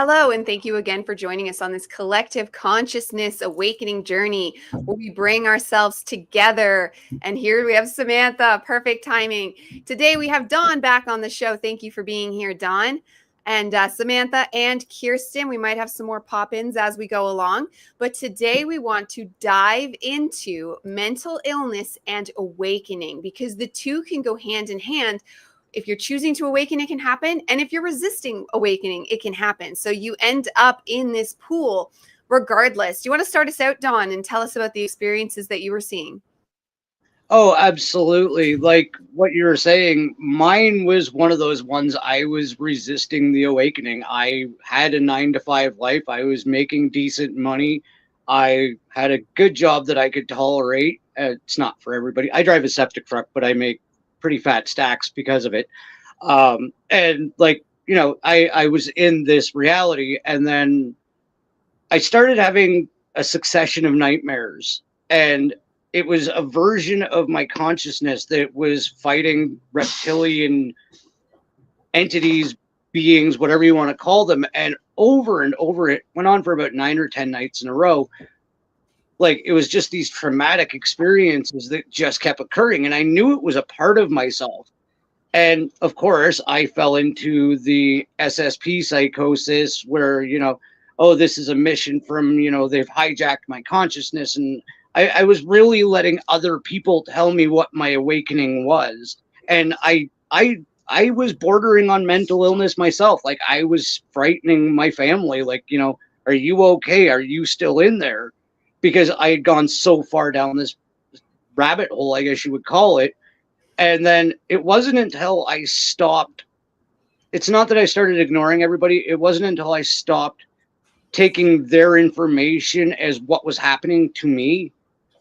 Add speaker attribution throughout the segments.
Speaker 1: Hello, and thank you again for joining us on this collective consciousness awakening journey where we bring ourselves together. And here we have Samantha, perfect timing. Today we have Dawn back on the show. Thank you for being here, Dawn. And Samantha and Kirsten, we might have some more pop-ins as we go along. But today we want to dive into mental illness and awakening because the two can go hand in hand. If you're choosing to awaken, it can happen. And if you're resisting awakening, it can happen. So you end up in this pool regardless. Do you want to start us out, Dawn, and tell us about the experiences that you were seeing?
Speaker 2: Oh, absolutely. Like what you were saying, mine was one of those ones I was resisting the awakening. I had a 9 to 5 life. I was making decent money. I had a good job that I could tolerate. It's not for everybody. I drive a septic truck, but I make pretty fat stacks because of it. And like, I was in this reality, and then I started having a succession of nightmares, and it was a version of my consciousness that was fighting reptilian entities, beings, whatever you want to call them. And over, it went on for about 9 or 10 nights in a row. Like, it was just these traumatic experiences that just kept occurring. And I knew it was a part of myself. And of course, I fell into the SSP psychosis where, oh, this is a mission from, they've hijacked my consciousness. And I was really letting other people tell me what my awakening was. And I was bordering on mental illness myself. Like, I was frightening my family. Like, are you okay? Are you still in there? Because I had gone so far down this rabbit hole, I guess you would call it. And then it wasn't until I stopped. It's not that I started ignoring everybody. It wasn't until I stopped taking their information as what was happening to me.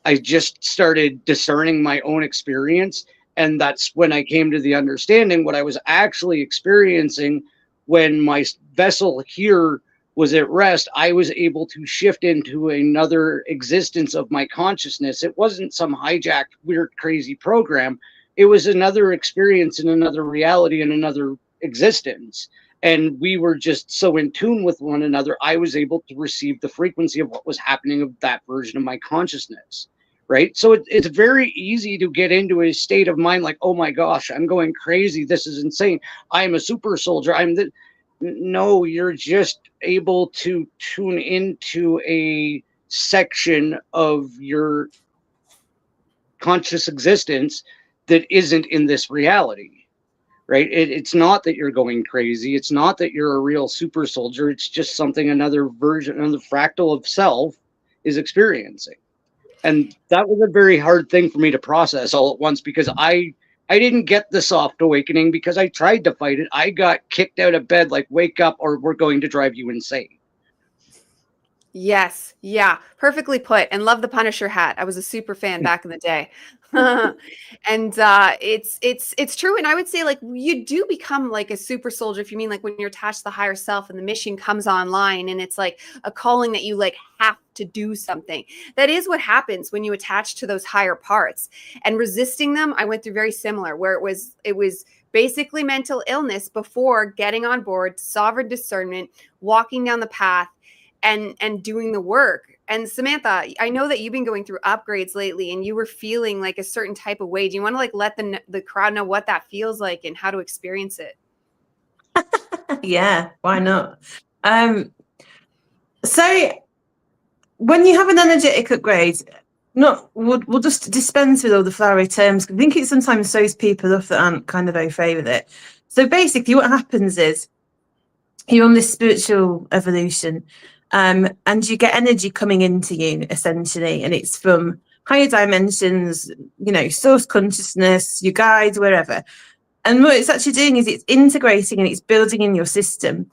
Speaker 2: I just started discerning my own experience. And that's when I came to the understanding what I was actually experiencing when my vessel here was at rest. I was able to shift into another existence of my consciousness. It wasn't some hijacked, weird, crazy program. It was another experience in another reality in another existence. And we were just so in tune with one another. I was able to receive the frequency of what was happening of that version of my consciousness. Right. So it's very easy to get into a state of mind like, oh my gosh, I'm going crazy. This is insane. I'm a super soldier. No, you're just able to tune into a section of your conscious existence that isn't in this reality, right? It's not that you're going crazy. It's not that you're a real super soldier. It's just something another version of the fractal of self is experiencing. And that was a very hard thing for me to process all at once, because I didn't get the soft awakening because I tried to fight it. I got kicked out of bed like, wake up or we're going to drive you insane.
Speaker 1: Yes. Yeah. Perfectly put. And love the Punisher hat. I was a super fan back in the day. And it's true. And I would say, like, you do become like a super soldier, if you mean like when you're attached to the higher self and the mission comes online and it's like a calling that you like have to do something. That is what happens when you attach to those higher parts. And resisting them, I went through very similar, where it was basically mental illness before getting on board, sovereign discernment, walking down the path, and doing the work. And Samantha, I know that you've been going through upgrades lately and you were feeling like a certain type of way. Do you want to like let the crowd know what that feels like and how to experience it?
Speaker 3: Yeah, why not? So when you have an energetic upgrade, we'll just dispense with all the flowery terms. I think it sometimes throws people off that aren't kind of au fait with it. So basically what happens is you're on this spiritual evolution, and you get energy coming into you essentially, and it's from higher dimensions, source consciousness, your guides, wherever. And what it's actually doing is it's integrating and it's building in your system.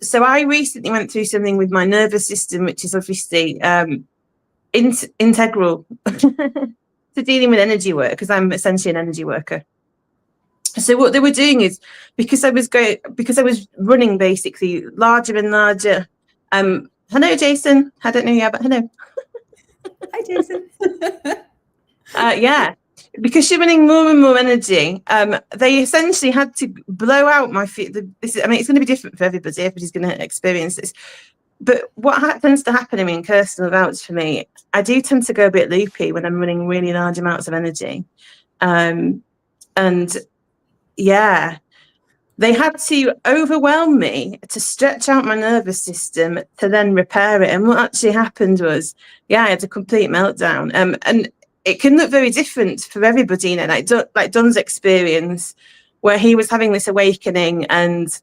Speaker 3: So I recently went through something with my nervous system, which is obviously integral to dealing with energy work, because I'm essentially an energy worker. So what they were doing is, because I was running basically larger and larger. Hello, Jason. I don't know you, but hello.
Speaker 1: Hi, Jason.
Speaker 3: Yeah. because you're running more and more energy, they essentially had to blow out my feet. It's going to be different for everybody. Everybody's going to experience this. But what tends to happen, I mean, Kirsten will vouch for me, I do tend to go a bit loopy when I'm running really large amounts of energy. And yeah, they had to overwhelm me to stretch out my nervous system to then repair it. And what actually happened was, I had a complete meltdown. And it can look very different for everybody, like Don's experience, where he was having this awakening and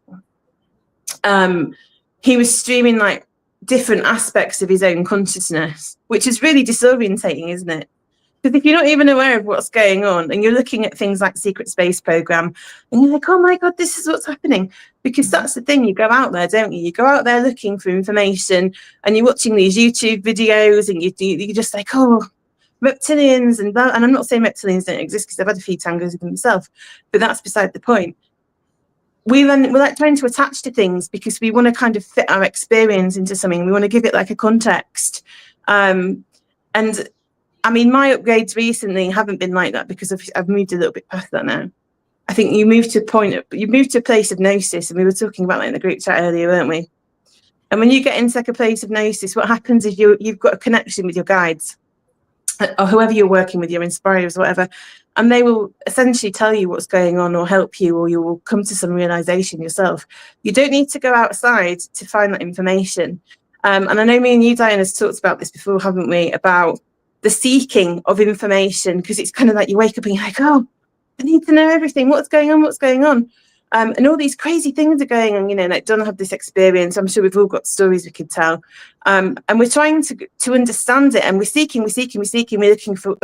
Speaker 3: he was streaming like different aspects of his own consciousness, which is really disorientating, isn't it? Because if you're not even aware of what's going on and you're looking at things like Secret Space Program and you're like, oh my God, this is what's happening. Because that's the thing, you go out there, don't you? You go out there looking for information and you're watching these YouTube videos and you're just like, oh, reptilians and blah. And I'm not saying reptilians don't exist because I've had a few tangos with them myself, but that's beside the point. We're like trying to attach to things because we want to kind of fit our experience into something. We want to give it like a context. And I mean, my upgrades recently haven't been like that because I've moved a little bit past that now. I think you moved to a place of gnosis, and we were talking about that in the group chat earlier, weren't we? And when you get into like a place of gnosis, what happens is you've got a connection with your guides or whoever you're working with, your inspirers or whatever, and they will essentially tell you what's going on or help you, or you will come to some realization yourself. You don't need to go outside to find that information. And I know me and you, Diane, has talked about this before, haven't we, about the seeking of information, because it's kind of like you wake up and you're like, oh, I need to know everything. What's going on? And all these crazy things are going on, like Donna had this experience. I'm sure we've all got stories we could tell. And we're trying to understand it, and we're seeking. We're looking for,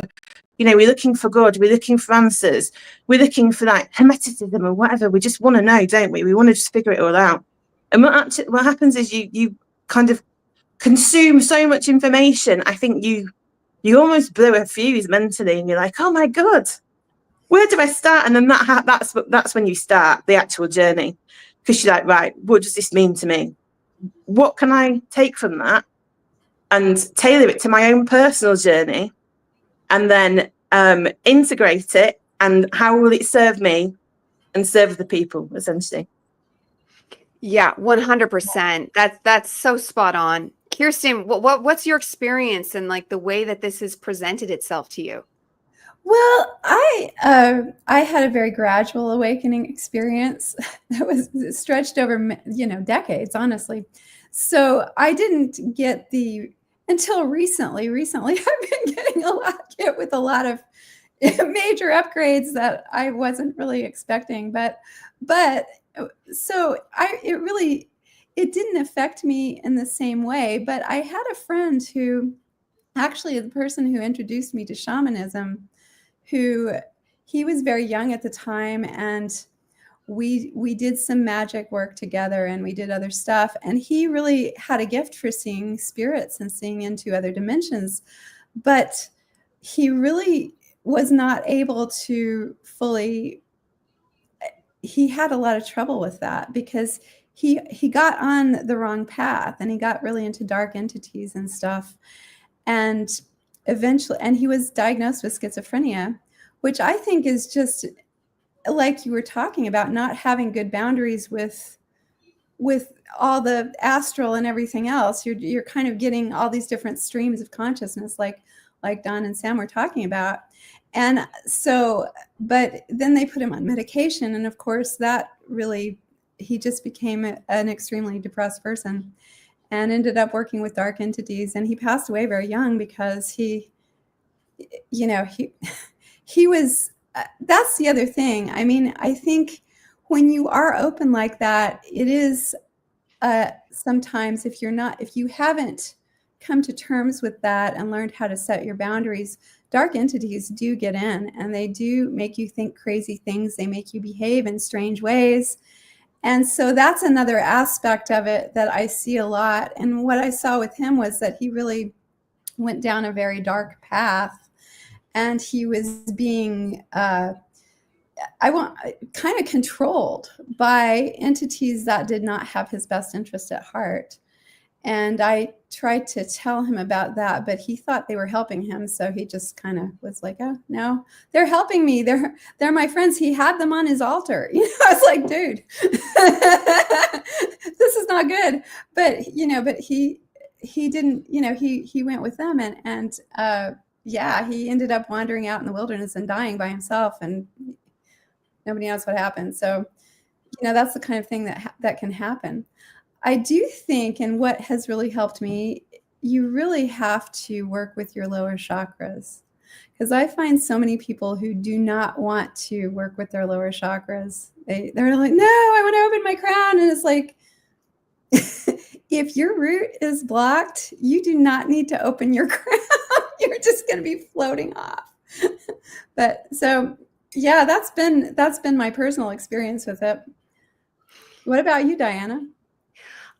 Speaker 3: we're looking for God. We're looking for answers. We're looking for like hermeticism or whatever. We just want to know, don't we? We want to just figure it all out. And what happens is you kind of consume so much information. I think you almost blow a fuse mentally, and you're like, oh my God, where do I start? And then that's when you start the actual journey, because you're like, right, what does this mean to me? What can I take from that and tailor it to my own personal journey, and then integrate it, and how will it serve me and serve the people, essentially?
Speaker 1: Yeah, 100%. That's so spot on. Kirsten, what's your experience and like the way that this has presented itself to you?
Speaker 4: Well, I had a very gradual awakening experience that was stretched over, decades, honestly. So I didn't get until recently. Recently, I've been getting hit with a lot of major upgrades that I wasn't really expecting. But so it didn't affect me in the same way. But I had a friend who, actually the person who introduced me to shamanism, he was very young at the time, and we did some magic work together, and we did other stuff, and he really had a gift for seeing spirits and seeing into other dimensions, but he really was not able to fully. He had a lot of trouble with that because he got on the wrong path, and he got really into dark entities and stuff, and eventually, and he was diagnosed with schizophrenia, which I think is just like you were talking about, not having good boundaries with all the astral and everything else. You're kind of getting all these different streams of consciousness, like Don and Sam were talking about. And so, but then they put him on medication, and of course that really, he just became an extremely depressed person, and ended up working with dark entities. And he passed away very young because he was, that's the other thing. I mean, I think when you are open like that, it is sometimes if you haven't come to terms with that and learned how to set your boundaries, dark entities do get in, and they do make you think crazy things. They make you behave in strange ways. And so that's another aspect of it that I see a lot. And what I saw with him was that he really went down a very dark path, and he was being kind of controlled by entities that did not have his best interest at heart. And I tried to tell him about that, but he thought they were helping him. So he just kind of was like, oh, no, they're helping me. They're my friends. He had them on his altar. You know, I was like, dude, this is not good. But, you know, but he didn't, you know, he went with them and yeah, he ended up wandering out in the wilderness and dying by himself, and nobody knows what happened. So, you know, that's the kind of thing that can happen. I do think, and what has really helped me, you really have to work with your lower chakras, because I find so many people who do not want to work with their lower chakras. They're like, no, I want to open my crown. And it's like, if your root is blocked, you do not need to open your crown. You're just going to be floating off. But so, yeah, that's been my personal experience with it. What about you, Diana?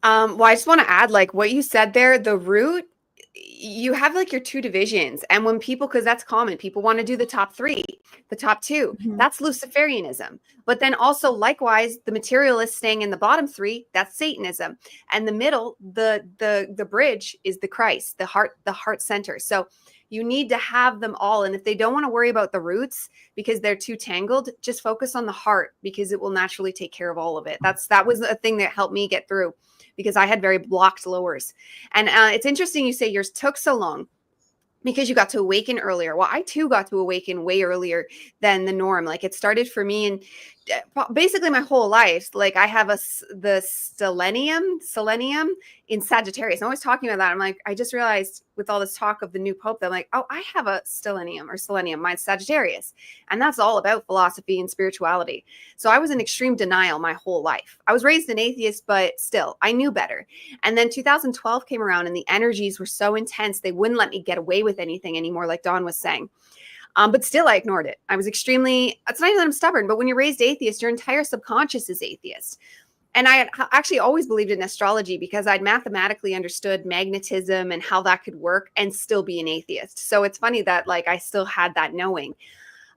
Speaker 1: Well, I just want to add, like what you said there, the root, you have like your two divisions. And when people, because that's common, people want to do the top three, the top two, that's Luciferianism. But then also likewise, the materialist staying in the bottom three, that's Satanism. And the middle, the bridge is the Christ, the heart center. So you need to have them all. And if they don't want to worry about the roots because they're too tangled, just focus on the heart, because it will naturally take care of all of it. That was a thing that helped me get through, because I had very blocked lowers. And it's interesting you say yours took so long, because you got to awaken earlier. Well, I too got to awaken way earlier than the norm. Like it started for me in basically my whole life. Like I have the selenium in Sagittarius. I'm always talking about that. I'm like, I just realized with all this talk of the new Pope that I'm like, oh, I have a selenium, mine's Sagittarius. And that's all about philosophy and spirituality. So I was in extreme denial my whole life. I was raised an atheist, but still I knew better. And then 2012 came around and the energies were so intense. They wouldn't let me get away with anything anymore, like Dawn was saying. But still, I ignored it. I was it's not even that I'm stubborn, but when you're raised atheist, your entire subconscious is atheist. And I had actually always believed in astrology because I'd mathematically understood magnetism and how that could work and still be an atheist. So it's funny that like I still had that knowing.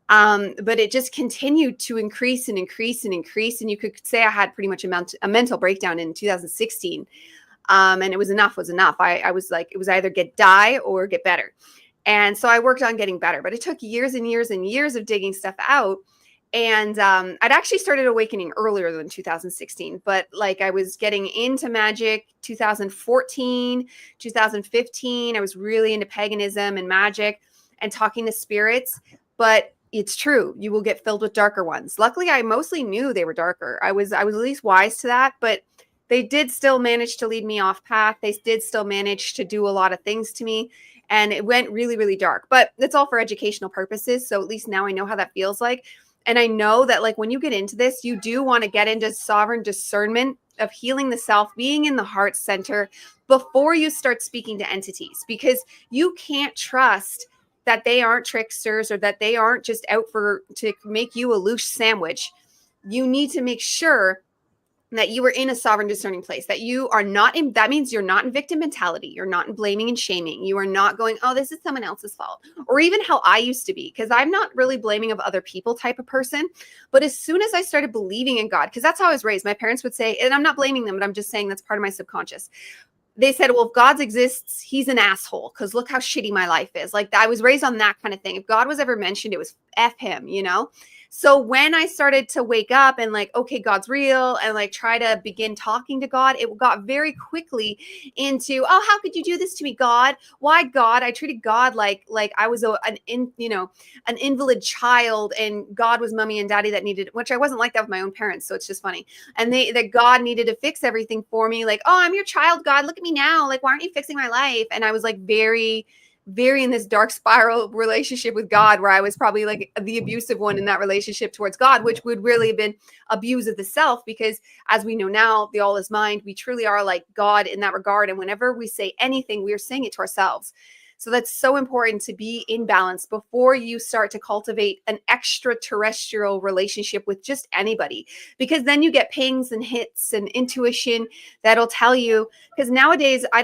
Speaker 1: But it just continued to increase and increase and increase. And you could say I had pretty much a mental breakdown in 2016. And it was enough was enough. I was like, it was either die or get better. And so I worked on getting better, but it took years and years and years of digging stuff out. And I'd actually started awakening earlier than 2016, but like I was getting into magic 2014, 2015. I was really into paganism and magic and talking to spirits. But it's true, you will get filled with darker ones. Luckily, I mostly knew they were darker. I was at least wise to that, but they did still manage to lead me off path. They did still manage to do a lot of things to me. And it went really, really dark, but it's all for educational purposes. So at least now I know how that feels like. And I know that like when you get into this, you do want to get into sovereign discernment of healing the self, being in the heart center before you start speaking to entities, because you can't trust that they aren't tricksters or that they aren't just out to make you a loose sandwich. You need to make sure that you are in a sovereign discerning place, that you are not in, that means you're not in victim mentality. You're not in blaming and shaming. You are not going, oh, this is someone else's fault. Or even how I used to be, because I'm not really blaming of other people type of person. But as soon as I started believing in God, because that's how I was raised, my parents would say, and I'm not blaming them, but I'm just saying that's part of my subconscious. They said, well, if God exists, he's an asshole, because look how shitty my life is. Like I was raised on that kind of thing. If God was ever mentioned, it was F him, you know? So when I started to wake up and like, okay, God's real, and like try to begin talking to God, it got very quickly into, oh, how could you do this to me, God? Why, God? I treated God like I was an invalid child, and God was mommy and daddy that needed, which I wasn't like that with my own parents. So it's just funny. And that God needed to fix everything for me. Like, oh, I'm your child, God. Look at me now. Like, why aren't you fixing my life? And I was like very in this dark spiral relationship with God, where I was probably like the abusive one in that relationship towards God, which would really have been abuse of the self, because as we know now, the all is mind. We truly are like God in that regard. And whenever we say anything, we are saying it to ourselves. So that's so important to be in balance before you start to cultivate an extraterrestrial relationship with just anybody, because then you get pings and hits and intuition that'll tell you, because nowadays, I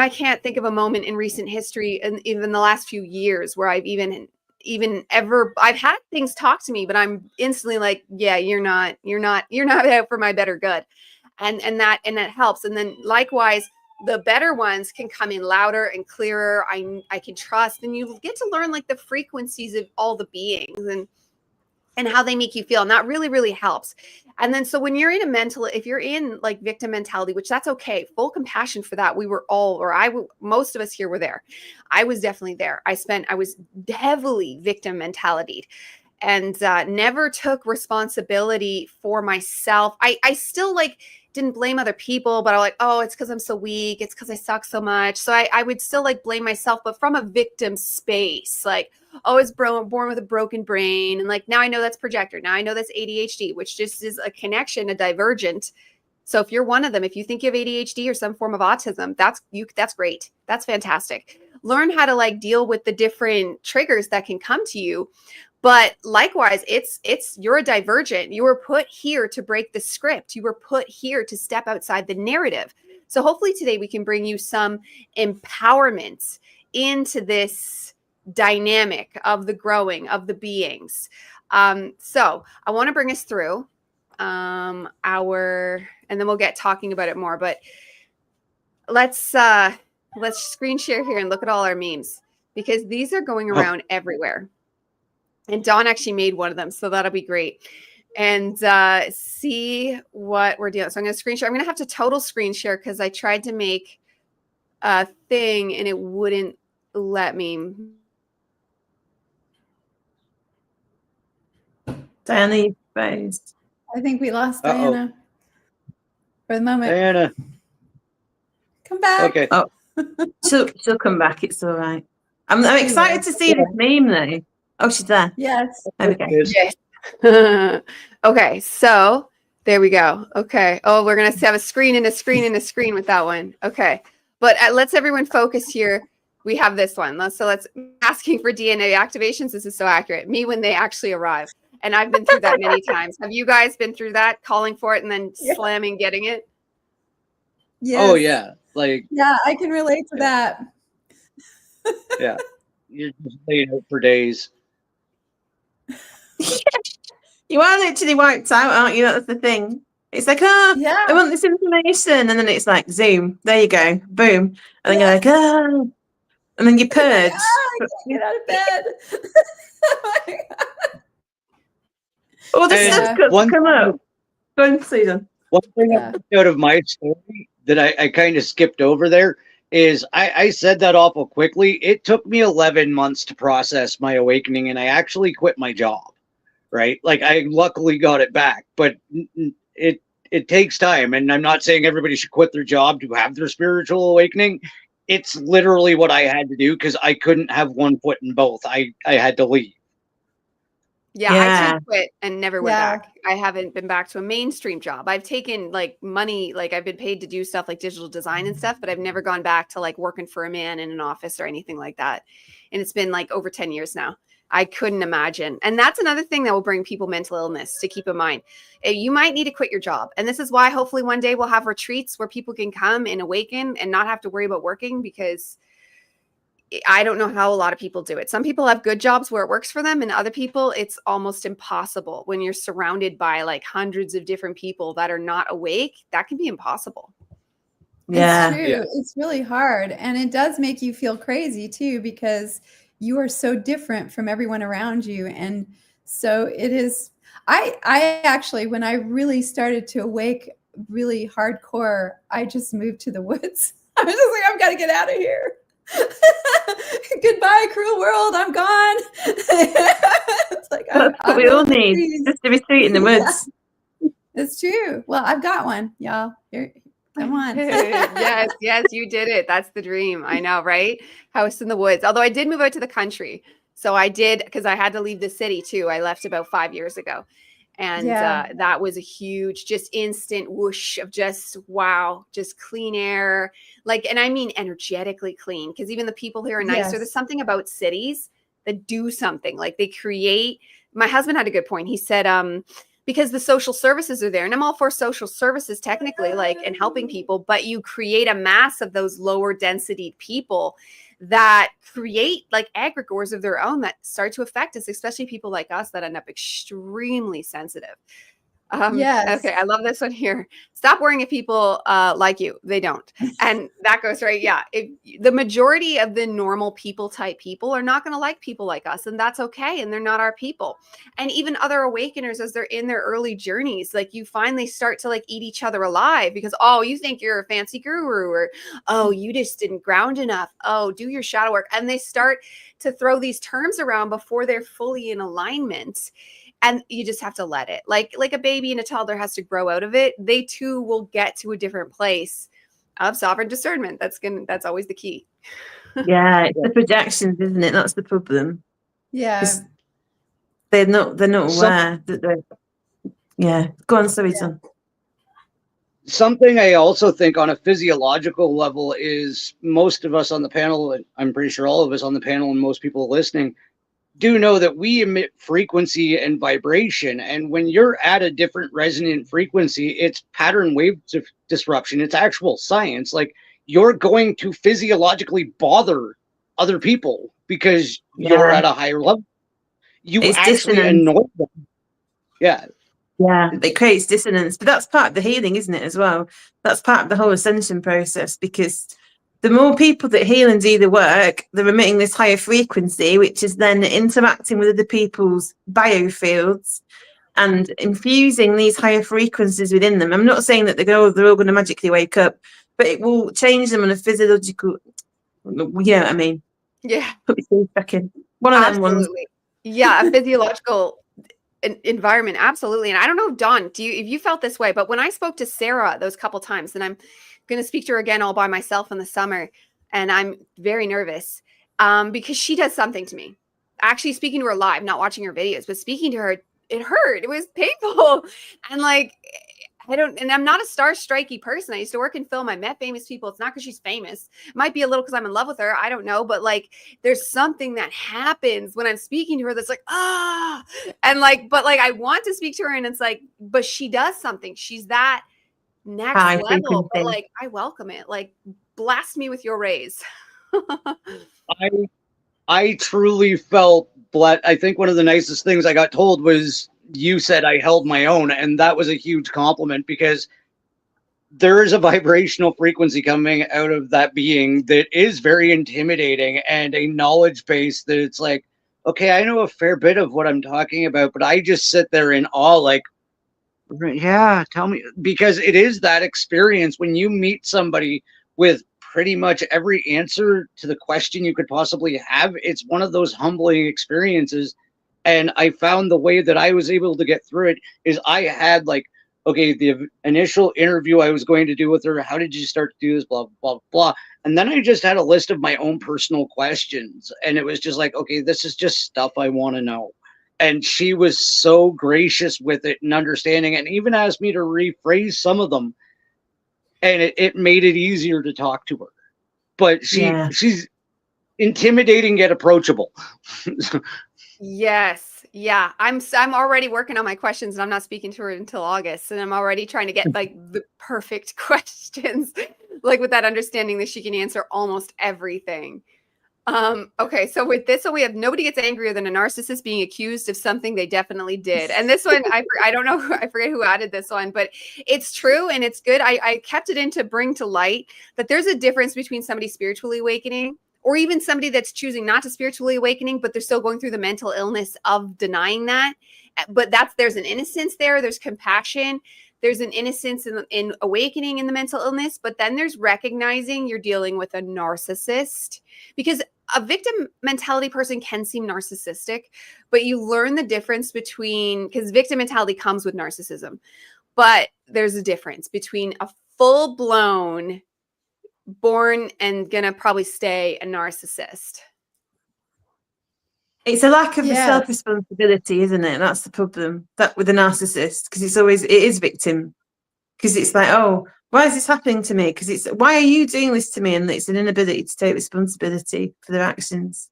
Speaker 1: can't think of a moment in recent history, and even the last few years, where I've I've had things talk to me, but I'm instantly like, yeah, you're not out for my better good. and that helps. And then likewise, the better ones can come in louder and clearer. I can trust, and you get to learn like the frequencies of all the beings and how they make you feel. And that really, really helps. And then, so when you're in if you're in like victim mentality, which that's okay, full compassion for that. We were all, most of us here were there. I was definitely there. I was heavily victim mentality and never took responsibility for myself. I still like didn't blame other people, but I'm like, oh, it's because I'm so weak. It's because I suck so much. So I would still like blame myself, but from a victim space, like, oh, I was born with a broken brain. And like, now I know that's projector. Now I know that's ADHD, which just is a connection, a divergent. So if you're one of them, if you think you have ADHD or some form of autism, that's great. That's fantastic. Learn how to like deal with the different triggers that can come to you. But likewise, you're a divergent. You were put here to break the script. You were put here to step outside the narrative. So hopefully today we can bring you some empowerment into this dynamic of the growing of the beings. So I want to bring us through and then we'll get talking about it more. But let's screen share here and look at all our memes, because these are going around everywhere. And Dawn actually made one of them, so that'll be great. And see what we're doing. So I'm going to screen share. I'm going to have to total screen share because I tried to make a thing and it wouldn't let me.
Speaker 3: Diana, you froze.
Speaker 4: I think we lost
Speaker 2: Uh-oh.
Speaker 4: Diana for the moment.
Speaker 2: Diana.
Speaker 4: Come back.
Speaker 2: Okay.
Speaker 3: Oh, she'll come back. It's all right. I'm excited to see this meme though. Oh, she's there.
Speaker 4: Yes.
Speaker 3: There we go.
Speaker 1: Yes. Okay, so there we go. Okay. Oh, we're going to have a screen and a screen and a screen with that one. Okay. But let's everyone focus here. We have this one. So let's asking for DNA activations. This is so accurate. Me when they actually arrive. And I've been through that many times. Have you guys been through that, calling for it and then slamming, getting it?
Speaker 4: Yes.
Speaker 2: Oh yeah. Like,
Speaker 4: Yeah, I can relate to that.
Speaker 2: yeah. You're just laid out for days.
Speaker 3: You are literally wiped out, aren't you? That's the thing. It's like, oh,
Speaker 4: Yeah.
Speaker 3: I want this information. And then it's like, zoom. There you go. Boom. And then you're like, oh. And then you purge.
Speaker 4: Like, I can't get out of bed. Oh my God.
Speaker 3: All this
Speaker 2: And
Speaker 3: stuff could come up. Go on, Susan.
Speaker 2: One thing
Speaker 4: Yeah.
Speaker 2: I took out of my story that I kind of skipped over there is I said that awful quickly. It took me 11 months to process my awakening, and I actually quit my job, right? Like, I luckily got it back, but it takes time. And I'm not saying everybody should quit their job to have their spiritual awakening. It's literally what I had to do because I couldn't have one foot in both. I had to leave.
Speaker 1: Yeah,
Speaker 3: Yeah.
Speaker 1: I too quit and never went
Speaker 4: Yeah.
Speaker 1: back. I haven't been back to a mainstream job. I've taken like money, like I've been paid to do stuff like digital design and stuff, but I've never gone back to like working for a man in an office or anything like that. And it's been like over 10 years now. I couldn't imagine. And that's another thing that will bring people mental illness to keep in mind. You might need to quit your job. And this is why hopefully one day we'll have retreats where people can come and awaken and not have to worry about working, because I don't know how a lot of people do it. Some people have good jobs where it works for them, and other people, it's almost impossible when you're surrounded by like hundreds of different people that are not awake. That can be impossible.
Speaker 3: Yeah.
Speaker 4: It's true.
Speaker 2: Yeah.
Speaker 4: It's really hard. And it does make you feel crazy too, because you are so different from everyone around you. And so it is, I actually, when I really started to awake really hardcore, I just moved to the woods. I was just like, I've got to get out of here. Goodbye, cruel world. I'm gone. It's like,
Speaker 3: That's what we all need. Just a retreat in the woods.
Speaker 4: It's true. Well, I've got one, y'all. Here, come on.
Speaker 1: yes, you did it. That's the dream. I know, right? House in the woods. Although I did move out to the country. So I did, because I had to leave the city too. I left about 5 years ago. And that was a huge, just instant whoosh of just, wow, just clean air. Like, and I mean energetically clean, because even the people here are nicer.
Speaker 4: Yes.
Speaker 1: There's something about cities that do something, like they create. My husband had a good point. He said, because the social services are there, and I'm all for social services technically, like, and helping people, but you create a mass of those lower density people that create like egregores of their own that start to affect us, especially people like us that end up extremely sensitive.
Speaker 4: Yes.
Speaker 1: Okay, I love this one here. Stop worrying if people like you. They don't. And that goes right. Yeah. If the majority of the normal people type people are not going to like people like us, and that's okay. And they're not our people. And even other awakeners, as they're in their early journeys, like you finally start to like eat each other alive because, oh, you think you're a fancy guru, or, oh, you just didn't ground enough. Oh, do your shadow work. And they start to throw these terms around before they're fully in alignment. And you just have to let it, like a baby and a toddler has to grow out of it. They too will get to a different place of sovereign discernment. That's always the key.
Speaker 3: Yeah, it's the projections, isn't it? That's the problem.
Speaker 4: Yeah.
Speaker 3: 'Cause they're not aware that they're. Yeah, go on, sorry, Tom.
Speaker 2: Something I also think on a physiological level is most of us on the panel, and I'm pretty sure all of us on the panel and most people listening, do know that we emit frequency and vibration. And when you're at a different resonant frequency, it's pattern wave disruption. It's actual science. Like, you're going to physiologically bother other people because you're at a higher level.
Speaker 3: It's
Speaker 2: actually
Speaker 3: dissonance.
Speaker 2: annoy them. Yeah.
Speaker 3: Yeah, it creates dissonance, but that's part of the healing, isn't it, as well? That's part of the whole ascension process, because the more people that heal and do the work, they're emitting this higher frequency, which is then interacting with other people's biofields and infusing these higher frequencies within them. I'm not saying that they're all going to magically wake up, but it will change them on a physiological, you know what I mean?
Speaker 1: Yeah.
Speaker 3: Put me through a second. One of them ones.
Speaker 1: Absolutely. Yeah, a physiological environment. Absolutely. And I don't know, Dawn, if you felt this way, but when I spoke to Sarah those couple times, and I'm going to speak to her again all by myself in the summer, and I'm very nervous because she does something to me. Actually speaking to her live, not watching her videos, but speaking to her, it hurt. It was painful. And like, and I'm not a star-strikey person. I used to work in film. I met famous people. It's not because she's famous. It might be a little because I'm in love with her. I don't know. But like, there's something that happens when I'm speaking to her that's like, and like, but like, I want to speak to her and it's like, but she does something. She's that next level. But like, I welcome it. Like, blast me with your rays.
Speaker 2: I truly felt blessed. I think one of the nicest things I got told was, you said I held my own, and that was a huge compliment, because there is a vibrational frequency coming out of that being that is very intimidating, and a knowledge base that it's like, okay, I know a fair bit of what I'm talking about, but I just sit there in awe, like, yeah, tell me, because it is that experience when you meet somebody with pretty much every answer to the question you could possibly have. It's one of those humbling experiences. And I found the way that I was able to get through it is I had like, okay, the initial interview I was going to do with her, how did you start to do this, blah, blah, blah. And then I just had a list of my own personal questions. And it was just like, okay, this is just stuff I want to know. And she was so gracious with it and understanding, and even asked me to rephrase some of them. And it made it easier to talk to her. But she's intimidating yet approachable.
Speaker 1: Yes. Yeah. I'm already working on my questions, and I'm not speaking to her until August. And I'm already trying to get like the perfect questions, like with that understanding that she can answer almost everything. Okay. So with this one, we have nobody gets angrier than a narcissist being accused of something they definitely did. And this one, I don't know, I forget who added this one, but it's true. And it's good. I kept it in to bring to light that there's a difference between somebody spiritually awakening, or even somebody that's choosing not to spiritually awakening, but they're still going through the mental illness of denying that. But there's an innocence there. There's compassion. There's an innocence in awakening in the mental illness. But then there's recognizing you're dealing with a narcissist, because a victim mentality person can seem narcissistic, but you learn the difference between, because victim mentality comes with narcissism, but there's a difference between a full-blown born and gonna probably stay a narcissist.
Speaker 3: It's a lack of self-responsibility, isn't it? That's the problem that with a narcissist, because it is victim, because it's like, oh, why is this happening to me? Because it's, why are you doing this to me? And it's an inability to take responsibility for their actions.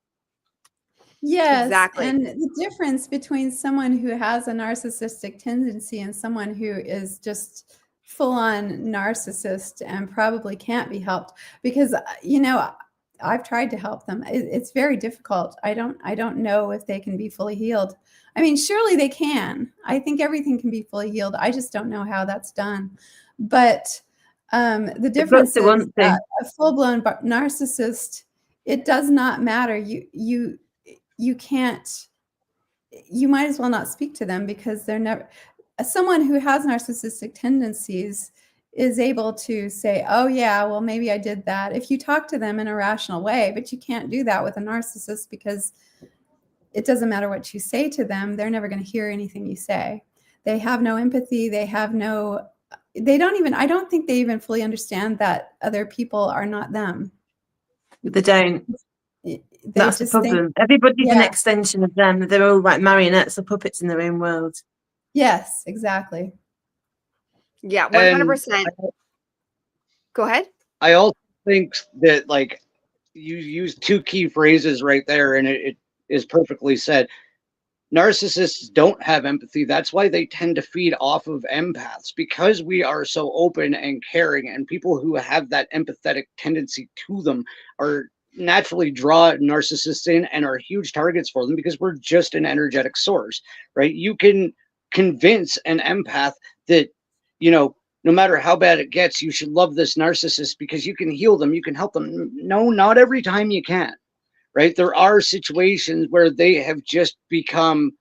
Speaker 4: Yes,
Speaker 1: exactly.
Speaker 4: And the difference between someone who has a narcissistic tendency and someone who is just full-on narcissist and probably can't be helped, because I've tried to help them. It's very difficult. I don't know if they can be fully healed. I mean, surely they can. I think everything can be fully healed. I just don't know how that's done. But the difference is that a full-blown narcissist, it does not matter. You can't. You might as well not speak to them, because they're never. Someone who has narcissistic tendencies is able to say, oh yeah, well, maybe I did that, if you talk to them in a rational way. But you can't do that with a narcissist, because it doesn't matter what you say to them. They're never going to hear anything you say. They have no empathy. They don't even, I don't think they even fully understand that other people are not them.
Speaker 3: They don't. That's the problem. Everybody's an extension of them. They're all like marionettes or puppets in their own world.
Speaker 4: Yes, exactly.
Speaker 1: Yeah, 100%. Go ahead.
Speaker 2: I also think that, like, you used two key phrases right there, and it is perfectly said. Narcissists don't have empathy. That's why they tend to feed off of empaths, because we are so open and caring, and people who have that empathetic tendency to them are naturally draw narcissists in and are huge targets for them, because we're just an energetic source, right? You can convince an empath that, no matter how bad it gets, you should love this narcissist because you can heal them, you can help them. No, not every time you can, right? There are situations where they have just become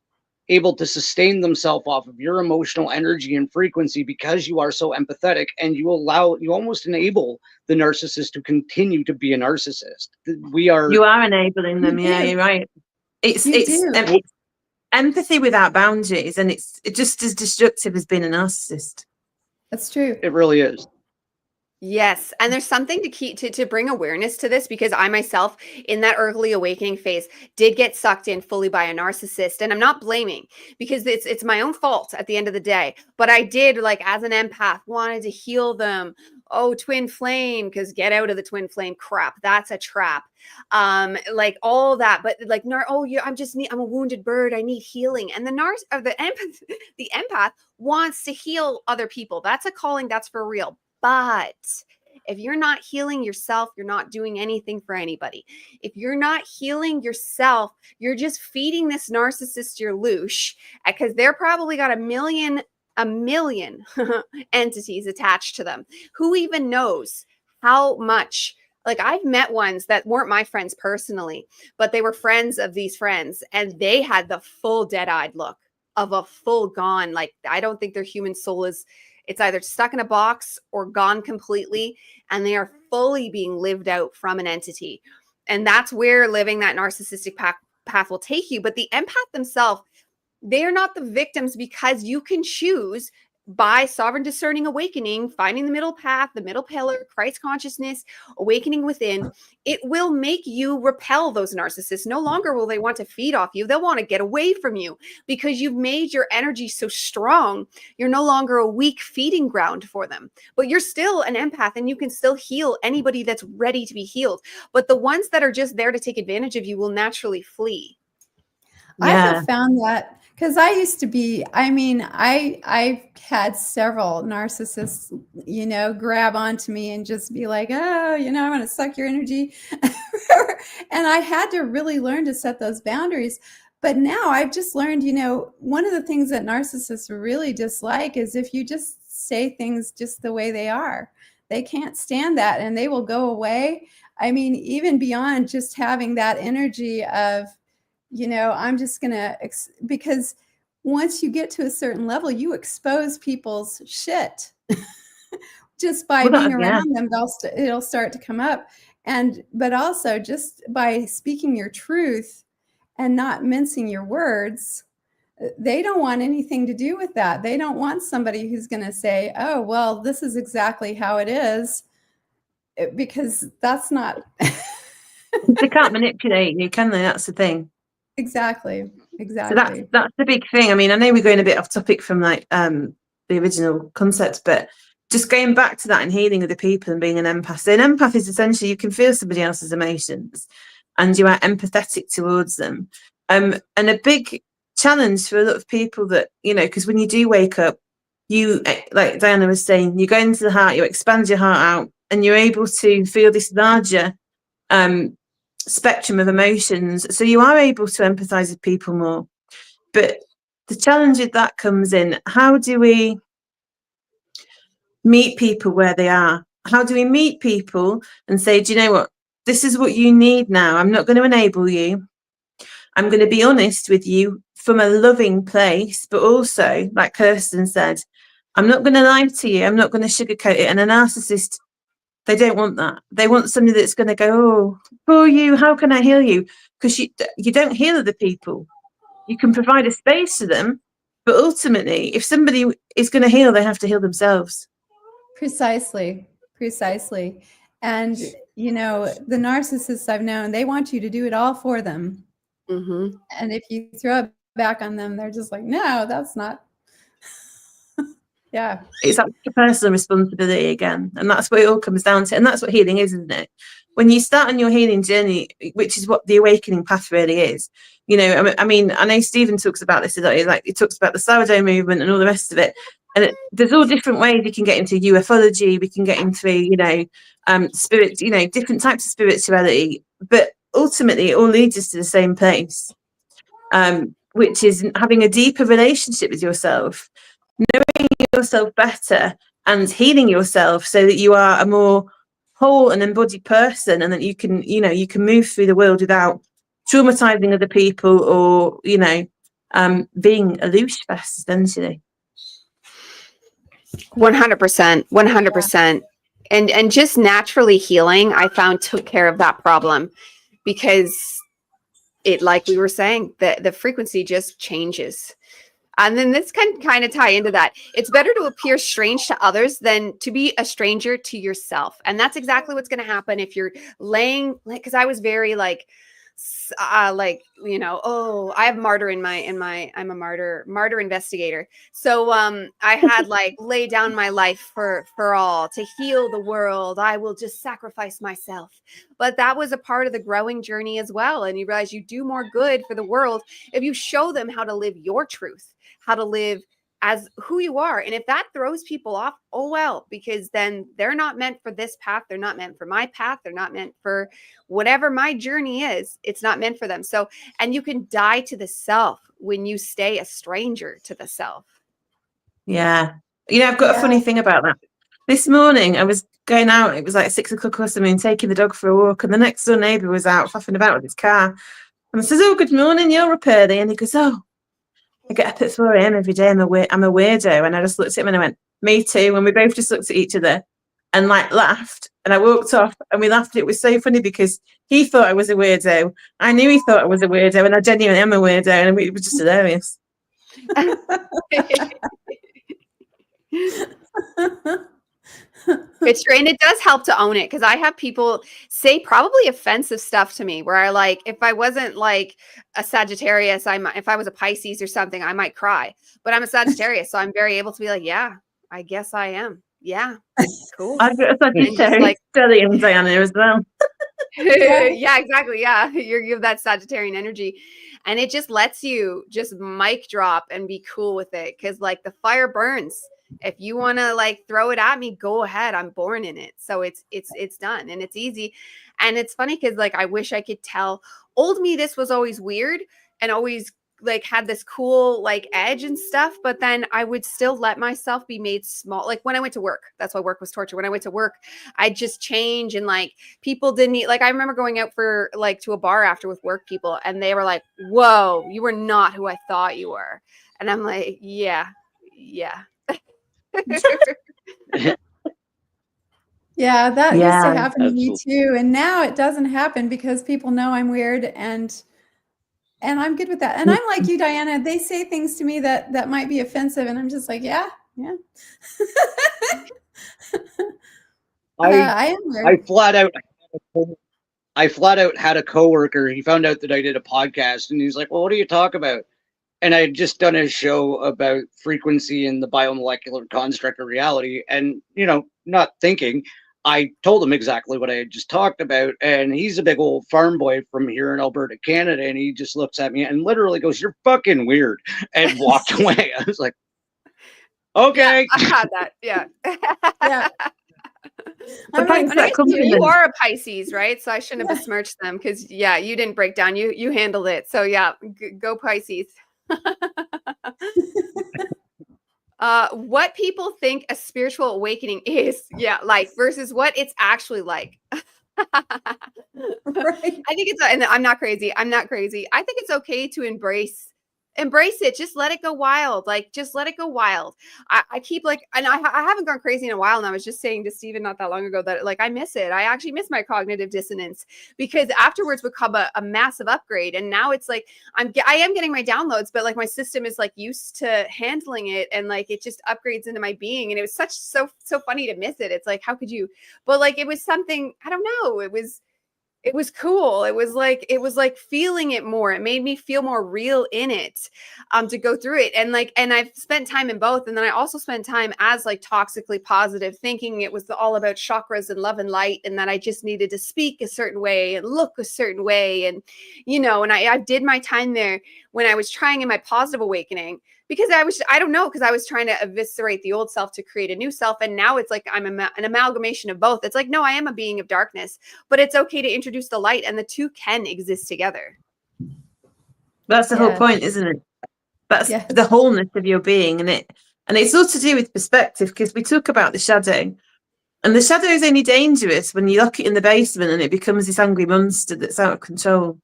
Speaker 2: able to sustain themselves off of your emotional energy and frequency, because you are so empathetic, and you almost enable the narcissist to continue to be a narcissist. You
Speaker 3: are enabling them. Yeah, you're right. It's empathy without boundaries, and it's just as destructive as being a narcissist.
Speaker 4: That's true.
Speaker 2: It really is.
Speaker 1: Yes. And there's something to keep to bring awareness to this, because I myself, in that early awakening phase, did get sucked in fully by a narcissist. And I'm not blaming, because it's my own fault at the end of the day. But I did, like, as an empath, wanted to heal them. Oh, twin flame, because get out of the twin flame crap. That's a trap. Like all that. But like, I'm a wounded bird. I need healing. And the empath wants to heal other people. That's a calling. That's for real. But if you're not healing yourself, you're not doing anything for anybody. If you're not healing yourself, you're just feeding this narcissist your loosh, because they're probably got a million entities attached to them. Who even knows how much? Like, I've met ones that weren't my friends personally, but they were friends of these friends, and they had the full dead-eyed look of a full gone. Like, I don't think their human soul is. It's either stuck in a box or gone completely, and they are fully being lived out from an entity. And that's where living that narcissistic path will take you. But the empath themselves, they are not the victims, because you can choose by sovereign discerning awakening, finding the middle path, the middle pillar, Christ consciousness, awakening within. It will make you repel those narcissists. No longer will they want to feed off you. They'll want to get away from you, because you've made your energy so strong. You're no longer a weak feeding ground for them, but you're still an empath, and you can still heal anybody that's ready to be healed. But the ones that are just there to take advantage of you will naturally flee.
Speaker 4: I have found that, because I used to be, I've had several narcissists, grab onto me and just be like, oh, I want to suck your energy. And I had to really learn to set those boundaries. But now I've just learned, one of the things that narcissists really dislike is if you just say things just the way they are. They can't stand that, and they will go away. I mean, even beyond just having that energy of, I'm just going to, because once you get to a certain level, you expose people's shit just by being around them. It'll start to come up. But also just by speaking your truth and not mincing your words, they don't want anything to do with that. They don't want somebody who's going to say, oh, well, this is exactly how it is, because that's not.
Speaker 3: They can't manipulate you, can they? That's the thing.
Speaker 4: Exactly.
Speaker 3: So that's the big thing. I mean, I know we're going a bit off topic from like the original concept, but just going back to that and healing other people and being an empath. So an empath is essentially you can feel somebody else's emotions and you are empathetic towards them. And a big challenge for a lot of people that, because when you do wake up, you, like Diana was saying, you go into the heart, you expand your heart out, and you're able to feel this larger spectrum of emotions. So you are able to empathize with people more. But the challenge with that comes in, how do we meet people where they are? How do we meet people and say, do you know what? This is what you need now. I'm not going to enable you. I'm going to be honest with you from a loving place, but also, like Kirsten said, I'm not going to lie to you. I'm not going to sugarcoat it. And a narcissist, they don't want that. They want somebody that's going to go, oh, poor you, how can I heal you? Because you don't heal other people. You can provide a space for them, but ultimately, if somebody is going to heal, they have to heal themselves.
Speaker 4: Precisely. And, you know, the narcissists I've known, they want you to do it all for them.
Speaker 1: Mm-hmm.
Speaker 4: And if you throw it back on them, they're just like, no, that's not. Yeah.
Speaker 3: It's up to personal responsibility again. And that's what it all comes down to. And that's what healing is, isn't it? When you start on your healing journey, which is what the awakening path really is, you know, I mean, I know Stephen talks about this a lot. Like, he talks about the sourdough movement and all the rest of it. And there's all different ways we can get into ufology. We can get into, you know, spirit, you know, different types of spirituality. But ultimately, it all leads us to the same place, which is having a deeper relationship with yourself, knowing yourself better and healing yourself so that you are a more whole and embodied person, and that you can, you know, you can move through the world without traumatizing other people or, you know, being a loose fest, essentially.
Speaker 1: 100%. And just naturally healing, I found, took care of that problem, because it, like we were saying, the frequency just changes. And then this can kind of tie into that. It's better to appear strange to others than to be a stranger to yourself. And that's exactly what's going to happen if you're laying, like, because I was very like, you know, oh, I have martyr I'm a martyr investigator. So I had like lay down my life for all, to heal the world. I will just sacrifice myself. But that was a part of the growing journey as well. And you realize you do more good for the world if you show them how to live your truth, how to live as who you are. And if that throws people off, oh well, because then they're not meant for this path. They're not meant for my path. They're not meant for whatever my journey is. It's not meant for them. So, and you can die to the self when you stay a stranger to the self.
Speaker 3: Yeah. You know, I've got a funny thing about that. This morning I was going out, it was like 6 o'clock or something, taking the dog for a walk, and the next door neighbour was out faffing about with his car. And I says, oh, good morning, you're up early. And he goes, oh, I get up at 4 a.m. every day. I'm a weirdo. And I just looked at him and I went, me too. And we both just looked at each other and like laughed. And I walked off and we laughed. It was so funny because he thought I was a weirdo. I knew he thought I was a weirdo, and I genuinely am a weirdo. And it was just hilarious.
Speaker 1: It's true. And it does help to own it, because I have people say probably offensive stuff to me where I, like, if I wasn't like a Sagittarius, if I was a Pisces or something, I might cry. But I'm a Sagittarius, so I'm very able to be like, yeah, I guess I am. Yeah, cool.
Speaker 3: I've got a Sagittarius,
Speaker 1: like,
Speaker 3: and Diana as well.
Speaker 1: Yeah, exactly. Yeah, you have that Sagittarian energy, and it just lets you just mic drop and be cool with it, because like the fire burns. If you want to like throw it at me, go ahead. I'm born in it. So it's done, and it's easy. And it's funny because like I wish I could tell old me this was always weird and always like had this cool like edge and stuff, but then I would still let myself be made small. Like when I went to work, that's why work was torture. When I went to work, I'd just change, and like people didn't eat. Like I remember going out for like to a bar after with work people, and they were like, whoa, you were not who I thought you were. And I'm like, yeah.
Speaker 4: Yeah, that used
Speaker 3: Yeah,
Speaker 4: to happen to me
Speaker 2: absolutely.
Speaker 4: too. And now it doesn't happen because people know I'm weird, and I'm good with that. And I'm like you, Diana. They say things to me that might be offensive, and I'm just like, yeah. I am weird.
Speaker 2: I flat out had a coworker. He found out that I did a podcast, and he's like, well, what do you talk about? And I had just done a show about frequency and the biomolecular construct of reality. And, you know, not thinking, I told him exactly what I had just talked about. And he's a big old farm boy from here in Alberta, Canada. And he just looks at me and literally goes, you're fucking weird, and walked away. I was like, okay.
Speaker 1: Yeah, I had that. Yeah.
Speaker 4: Yeah. I'm
Speaker 3: thanks
Speaker 4: like,
Speaker 3: for that
Speaker 1: I guess you
Speaker 3: compliment.
Speaker 1: are a Pisces, right? So I shouldn't have
Speaker 4: Yeah.
Speaker 1: besmirched them because, yeah, you didn't break down. You handled it. So yeah, go Pisces. What people think a spiritual awakening is, yeah, like versus what it's actually like.
Speaker 4: right.
Speaker 1: I think it's, and I'm not crazy. I'm not crazy. I think it's okay to embrace it. Just let it go wild. Like, just let it go wild. I keep like, and I haven't gone crazy in a while. And I was just saying to Stephen not that long ago that like, I miss it. I actually miss my cognitive dissonance because afterwards would come a massive upgrade. And now it's like, I am getting my downloads, but like my system is like used to handling it. And like, it just upgrades into my being. And it was so funny to miss it. It's like, how could you, but like, it was something, I don't know. It was cool. It was like feeling it more. It made me feel more real in it, to go through it. And like, and I've spent time in both. And then I also spent time as like toxically positive, thinking it was all about chakras and love and light. And that I just needed to speak a certain way and look a certain way. And, you know, and I did my time there when I was trying in my positive awakening, because I don't know, because I was trying to eviscerate the old self to create a new self. And now it's like I'm an amalgamation of both. It's like, no, I am a being of darkness, but it's okay to introduce the light, and the two can exist together.
Speaker 3: That's the whole
Speaker 4: Yeah.
Speaker 3: point, isn't it? That's
Speaker 4: Yeah.
Speaker 3: the wholeness of your being, and it's all to do with perspective, because we talk about the shadow, and the shadow is only dangerous when you lock it in the basement and it becomes this angry monster that's out of control.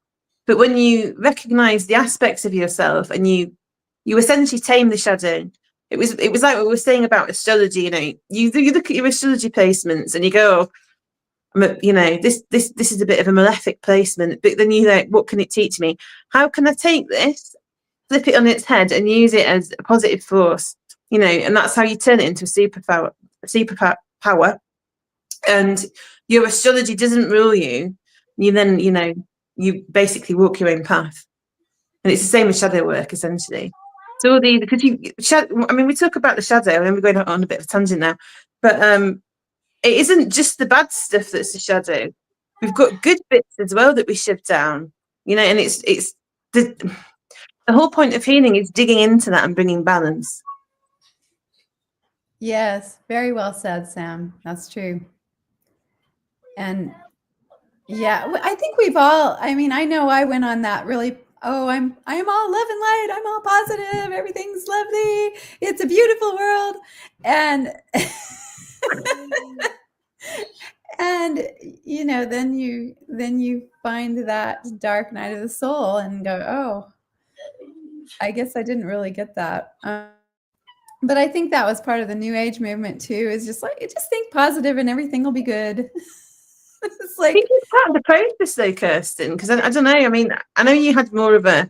Speaker 3: But when you recognize the aspects of yourself and you essentially tame the shadow. It was like what we were saying about astrology. You know, you look at your astrology placements and you go, oh, you know, this is a bit of a malefic placement. But then you like, what can it teach me? How can I take this, flip it on its head, and use it as a positive force? You know, and that's how you turn it into a superpower. And your astrology doesn't rule you. You then, you know, you basically walk your own path. And it's the same with shadow work, essentially. So because I mean, we talk about the shadow, and we're going on a bit of a tangent now, but it isn't just the bad stuff that's the shadow. We've got good bits as well that we shove down, you know, and it's the whole point of healing is digging into that and bringing balance.
Speaker 4: Yes, very well said, Sam. That's true. And yeah, I think we've all, I mean, I know I went on that really, oh, I am all love and light. I'm all positive. Everything's lovely. It's a beautiful world. And and you know, then you find that dark night of the soul and go, oh, I guess I didn't really get that. But I think that was part of the New Age movement too, is just like, just think positive and everything will be good. It's like,
Speaker 3: I think it's part of the process though, Kirsten, because I don't know. I mean, I know you had more of a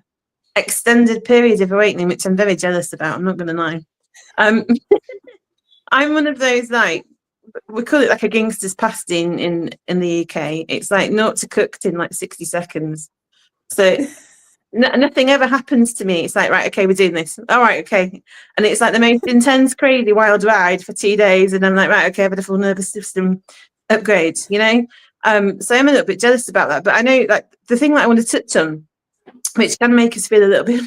Speaker 3: extended period of awakening, which I'm very jealous about. I'm not going to lie. I'm one of those, like, we call it like a gangster's pasty in the UK. It's like not to cooked in like 60 seconds. So nothing ever happens to me. It's like, right, okay, we're doing this. All right, okay. And it's like the most intense, crazy, wild ride for 2 days. And I'm like, right, okay, I've had a full nervous system upgrade, you know? So I'm a little bit jealous about that. But I know, like, the thing that I want to touch on, which can make us feel a little bit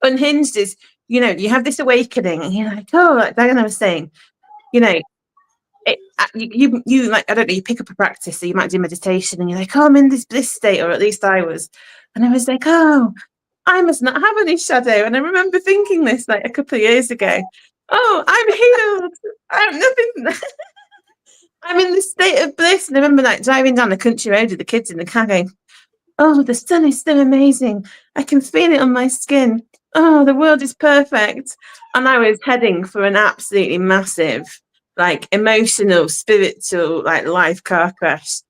Speaker 3: unhinged, is, you know, you have this awakening and you're like, oh, like Diana was saying, you know, you like, I don't know, you pick up a practice, so you might do meditation and you're like, oh, I'm in this bliss state, or at least I was. And I was like, oh, I must not have any shadow. And I remember thinking this like a couple of years ago. Oh, I'm healed. I have nothing. I'm in this state of bliss. And I remember like driving down the country road with the kids in the car going, oh, the sun is so amazing. I can feel it on my skin. Oh, the world is perfect. And I was heading for an absolutely massive, like, emotional, spiritual, like, life car crash.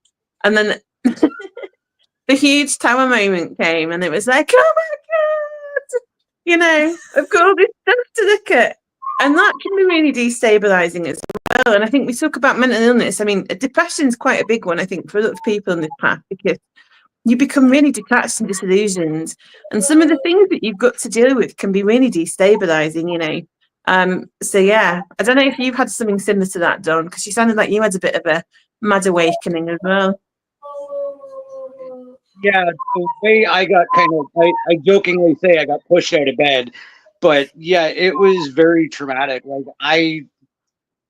Speaker 3: And then the huge tower moment came, and it was like, oh my God, you know, I've got all this stuff to look at. And that can be really destabilizing as well. And I think we talk about mental illness. I mean, depression is quite a big one, I think, for a lot of people in this path, because you become really detached and disillusioned. And some of the things that you've got to deal with can be really destabilizing, you know. So yeah, I don't know if you've had something similar to that, Don, because you sounded like you had a bit of a mad awakening as well.
Speaker 2: Yeah, the way I got kind of, I jokingly say I got pushed out of bed, but yeah, it was very traumatic. Like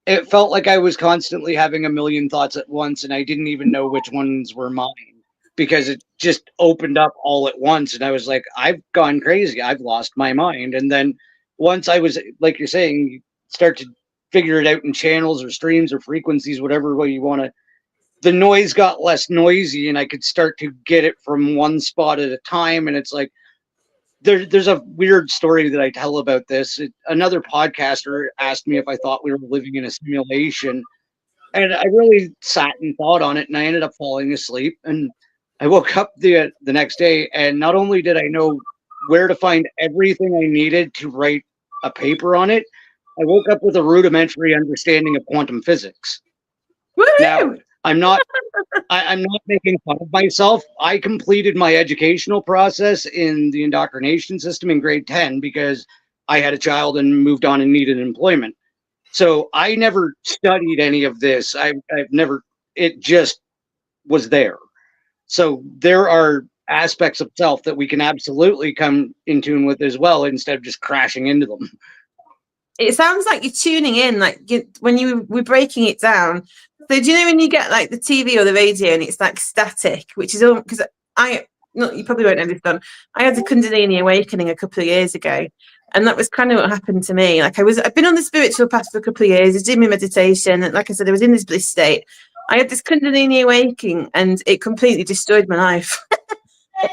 Speaker 2: it felt like I was constantly having a million thoughts at once, and I didn't even know which ones were mine because it just opened up all at once. And I was like, I've gone crazy. I've lost my mind. And then once I was, like you're saying, you start to figure it out in channels or streams or frequencies, whatever way you want to, the noise got less noisy and I could start to get it from one spot at a time. And it's like, there's a weird story that I tell about this. Another podcaster asked me if I thought we were living in a simulation, and I really sat and thought on it, and I ended up falling asleep. And I woke up the next day, and not only did I know where to find everything I needed to write a paper on it, I woke up with a rudimentary understanding of quantum physics. Now, I'm not making fun of myself. I completed my educational process in the indoctrination system in grade 10 because I had a child and moved on and needed employment. So I never studied any of this. I've never, it just was there. So there are aspects of self that we can absolutely come in tune with as well, instead of just crashing into them.
Speaker 3: It sounds like you're tuning in, like when you were breaking it down. So do you know when you get like the TV or the radio and it's like static, which is all because you probably won't know this, Don. I had a Kundalini awakening a couple of years ago, and that was kind of what happened to me. Like I've been on the spiritual path for a couple of years. I did my meditation, and like I said, I was in this bliss state. I had this Kundalini awakening, and it completely destroyed my life.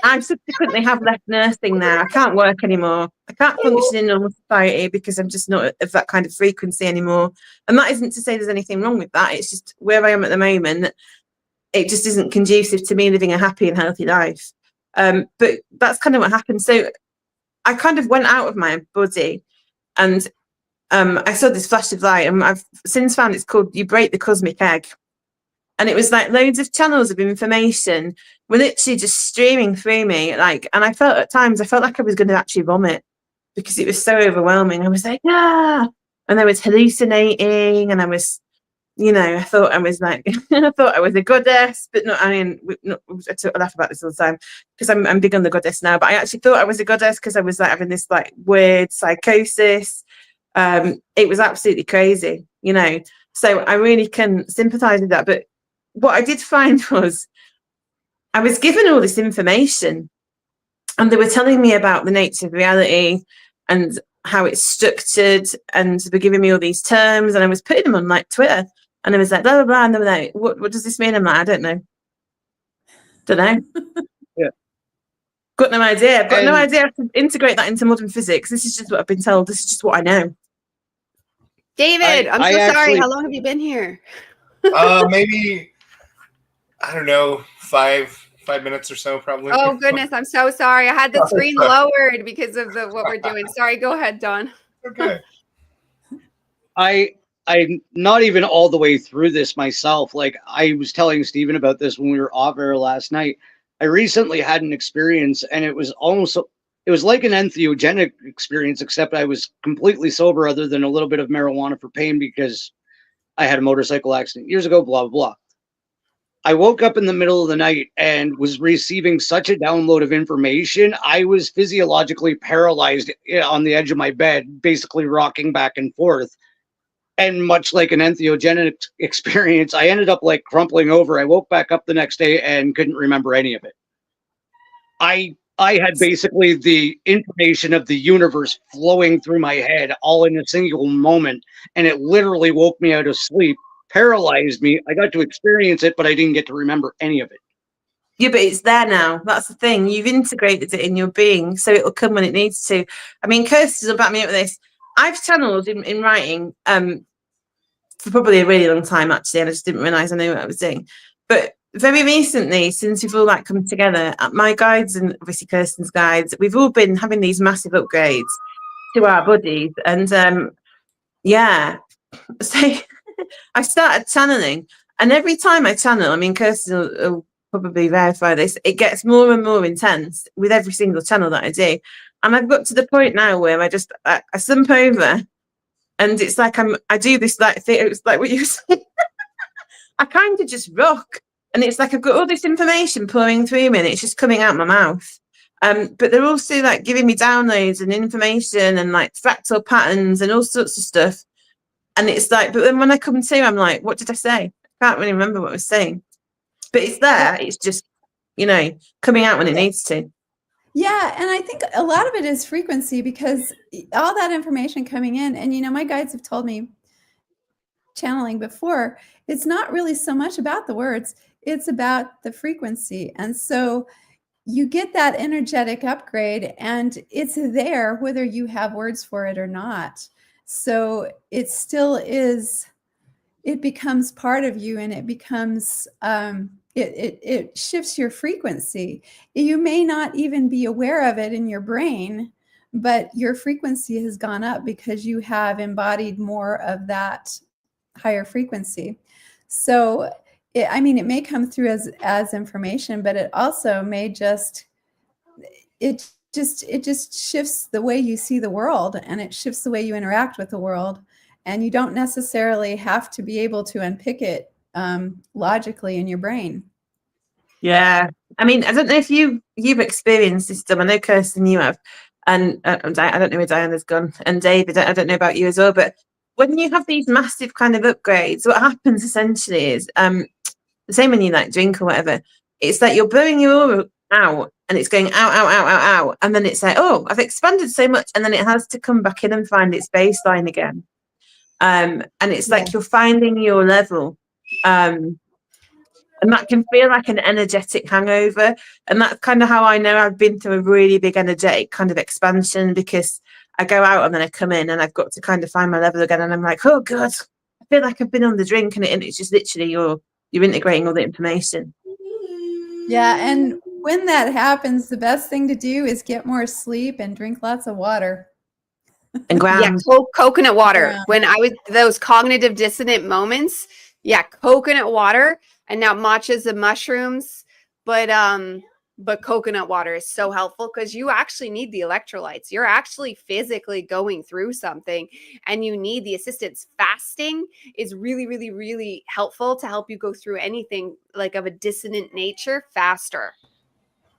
Speaker 3: I subsequently have left nursing now. I can't work anymore. I can't function in normal society because I'm just not of that kind of frequency anymore. And that isn't to say there's anything wrong with that. It's just where I am at the moment. It just isn't conducive to me living a happy and healthy life. But that's kind of what happened. So I kind of went out of my body, and I saw this flash of light, and I've since found it's called You Break the Cosmic Egg. And it was like loads of channels of information were literally just streaming through me. Like, and I felt at times, I felt like I was going to actually vomit because it was so overwhelming. I was like, ah, and I was hallucinating, and I was, you know, I thought I was like, I thought I was a goddess, but not, I mean, I laugh about this all the time because I'm big on the goddess now, but I actually thought I was a goddess because I was like having this like weird psychosis. It was absolutely crazy, you know, so I really can sympathize with that. But what I did find was I was given all this information, and they were telling me about the nature of reality and how it's structured, and they were giving me all these terms, and I was putting them on like Twitter, and I was like, blah, blah, blah, and they were like, what does this mean? I'm like, I don't know.
Speaker 2: Yeah.
Speaker 3: Got no idea. I've got no idea how to integrate that into modern physics. This is just what I've been told. This is just what I know.
Speaker 1: David, I'm so sorry. How long have you been here?
Speaker 5: Maybe, I don't know, five minutes or so, probably.
Speaker 1: Oh goodness, I'm so sorry. I had the screen lowered because of what we're doing. Sorry, go ahead, Don.
Speaker 5: Okay.
Speaker 2: I'm not even all the way through this myself. Like I was telling Stephen about this when we were off air last night. I recently had an experience, and it was like an entheogenic experience, except I was completely sober other than a little bit of marijuana for pain because I had a motorcycle accident years ago, blah, blah, blah. I woke up in the middle of the night and was receiving such a download of information. I was physiologically paralyzed on the edge of my bed, basically rocking back and forth. And much like an entheogenic experience, I ended up like crumpling over. I woke back up the next day and couldn't remember any of it. I had basically the information of the universe flowing through my head all in a single moment. And it literally woke me out of sleep, paralyzed me. I got to experience it, but I didn't get to remember any of it.
Speaker 3: Yeah, but it's there now. That's the thing. You've integrated it in your being, so it'll come when it needs to. I mean, Kirsty will back me up with this. I've channeled in writing for probably a really long time, actually, and I just didn't realise I knew what I was doing. But very recently, since we've all like come together, my guides and obviously Kirsten's guides, we've all been having these massive upgrades to our bodies. And yeah, so I started channeling, and every time I channel, I mean, Kirsten will probably verify this, it gets more and more intense with every single channel that I do. And I've got to the point now where I slump over, and it's like I do this like thing. It's like what you say. I kind of just rock, and it's like I've got all this information pouring through me, and it's just coming out my mouth. But they're also like giving me downloads and information and like fractal patterns and all sorts of stuff. And it's like, but then when I come to, I'm like, what did I say? I can't really remember what I was saying. But it's there. It's just, coming out when it needs to.
Speaker 4: Yeah, and I think a lot of it is frequency, because all that information coming in, and my guides have told me, channeling before, it's not really so much about the words, it's about the frequency. And so you get that energetic upgrade, and it's there whether you have words for it or not. So it still is, it becomes part of you, and it becomes it shifts your frequency. You may not even be aware of it in your brain, but your frequency has gone up because you have embodied more of that higher frequency. So it may come through as information, but it also may just shifts the way you see the world, and it shifts the way you interact with the world. And you don't necessarily have to be able to unpick it logically in your brain.
Speaker 3: Yeah. I mean, I don't know if you've experienced this, Dom. I know, Kirsten, you have. And I don't know where Diana's gone. And David, I don't know about you as well. But when you have these massive kind of upgrades, what happens essentially is the same when you drink or whatever. It's like you're blowing your aura out, and it's going out, out, out, out, out. And then it's like, oh, I've expanded so much. And then it has to come back in and find its baseline again. And it's like you're finding your level. And that can feel like an energetic hangover. And that's kind of how I know I've been through a really big energetic kind of expansion, because I go out and then I come in and I've got to kind of find my level again. And I'm like, oh God, I feel like I've been on the drink, and it's just literally you're integrating all the information.
Speaker 4: Yeah. And when that happens, the best thing to do is get more sleep and drink lots of water.
Speaker 3: And ground.
Speaker 1: Yeah, coconut water.
Speaker 4: Ground.
Speaker 1: When I was those cognitive dissonant moments, coconut water. And now matcha's and mushrooms, but coconut water is so helpful because you actually need the electrolytes. You're actually physically going through something, and you need the assistance. Fasting is really, really, really helpful to help you go through anything like of a dissonant nature faster.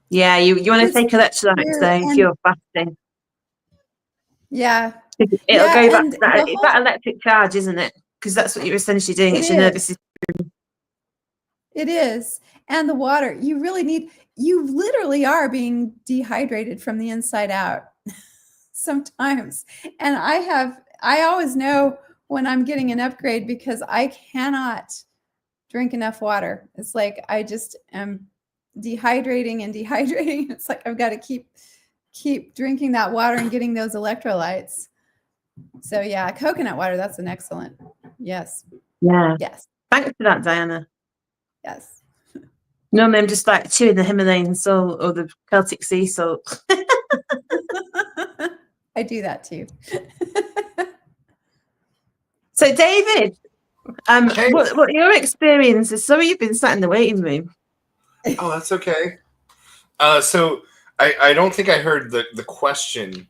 Speaker 3: Yeah, you want to take electrolytes though if you're fasting.
Speaker 4: Yeah.
Speaker 3: It'll go back to that. It's that electric charge, isn't it? Because that's what you're essentially doing. It's your nervous system.
Speaker 4: It is. And the water, you literally are being dehydrated from the inside out sometimes. And I always know when I'm getting an upgrade, because I cannot drink enough water. It's like I just am dehydrating. It's like I've got to keep drinking that water and getting those electrolytes. So yeah, coconut water, that's an excellent. Yes.
Speaker 3: Yeah.
Speaker 4: Yes.
Speaker 3: Thanks for that, Diana.
Speaker 4: Yes.
Speaker 3: Normally I'm just chewing the Himalayan salt or the Celtic sea salt.
Speaker 4: I do that too.
Speaker 3: So David,
Speaker 5: Hey.
Speaker 3: what your experience is? Sorry, you've been sat in the waiting room.
Speaker 5: Oh, that's okay. So I don't think I heard the question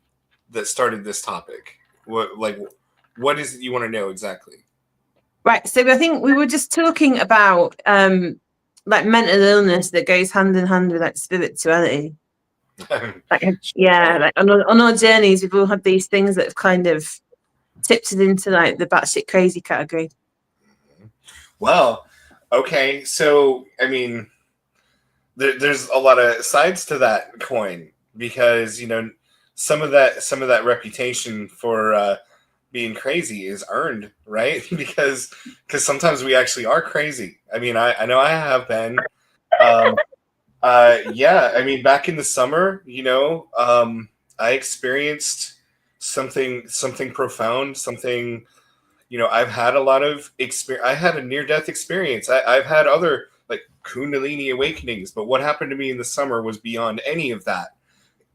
Speaker 5: that started this topic. What is it you want to know exactly?
Speaker 3: Right. So I think we were just talking about mental illness that goes hand in hand with spirituality. On our journeys, we've all had these things that have kind of tipped it into the batshit crazy category.
Speaker 5: Well, okay. So I mean, there's a lot of sides to that coin, because some of that reputation for being crazy is earned, right? because sometimes we actually are crazy. I mean, I know I have been. I mean, back in the summer, I experienced something profound, something. I've had a lot of experience. I had a near-death experience. I've had other Kundalini awakenings, but what happened to me in the summer was beyond any of that.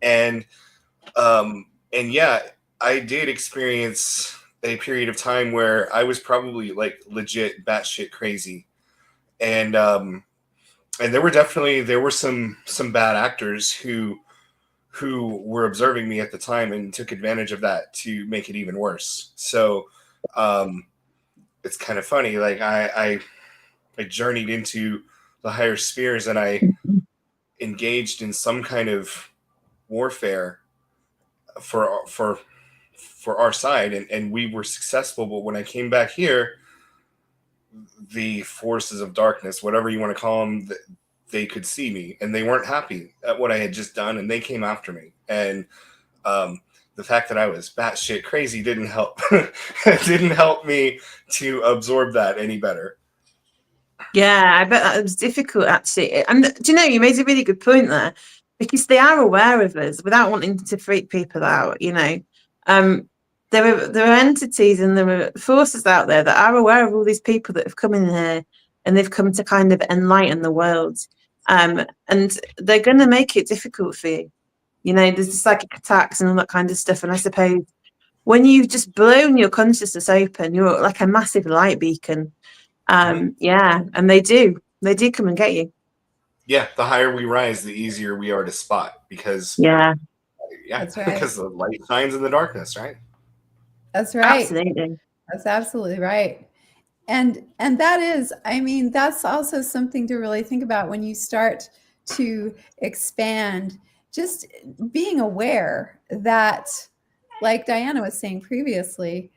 Speaker 5: And I did experience a period of time where I was probably legit batshit crazy. And there were some bad actors who were observing me at the time and took advantage of that to make it even worse. So it's kind of funny. I journeyed into the higher spheres, and I engaged in some kind of warfare for for our side, and we were successful. But when I came back here, the forces of darkness, whatever you want to call them, they could see me, and they weren't happy at what I had just done, and they came after me. And the fact that I was batshit crazy didn't help. It didn't help me to absorb that any better.
Speaker 3: Yeah, I bet that was difficult actually. And do you know, you made a really good point there, because they are aware of us without wanting to freak people out. You know, there are entities and there are forces out there that are aware of all these people that have come in here and they've come to kind of enlighten the world. And they're going to make it difficult for you. You know, there's the psychic attacks and all that kind of stuff. And I suppose when you've just blown your consciousness open, you're like a massive light beacon. Yeah, and they do come and get you.
Speaker 5: Yeah, the higher we rise, the easier we are to spot, because
Speaker 4: That's right.
Speaker 5: because the light shines in the darkness, right?
Speaker 4: That's right.
Speaker 3: Absolutely.
Speaker 4: That's absolutely right. And that is, I mean, that's also something to really think about when you start to expand, just being aware that, like Diana was saying previously,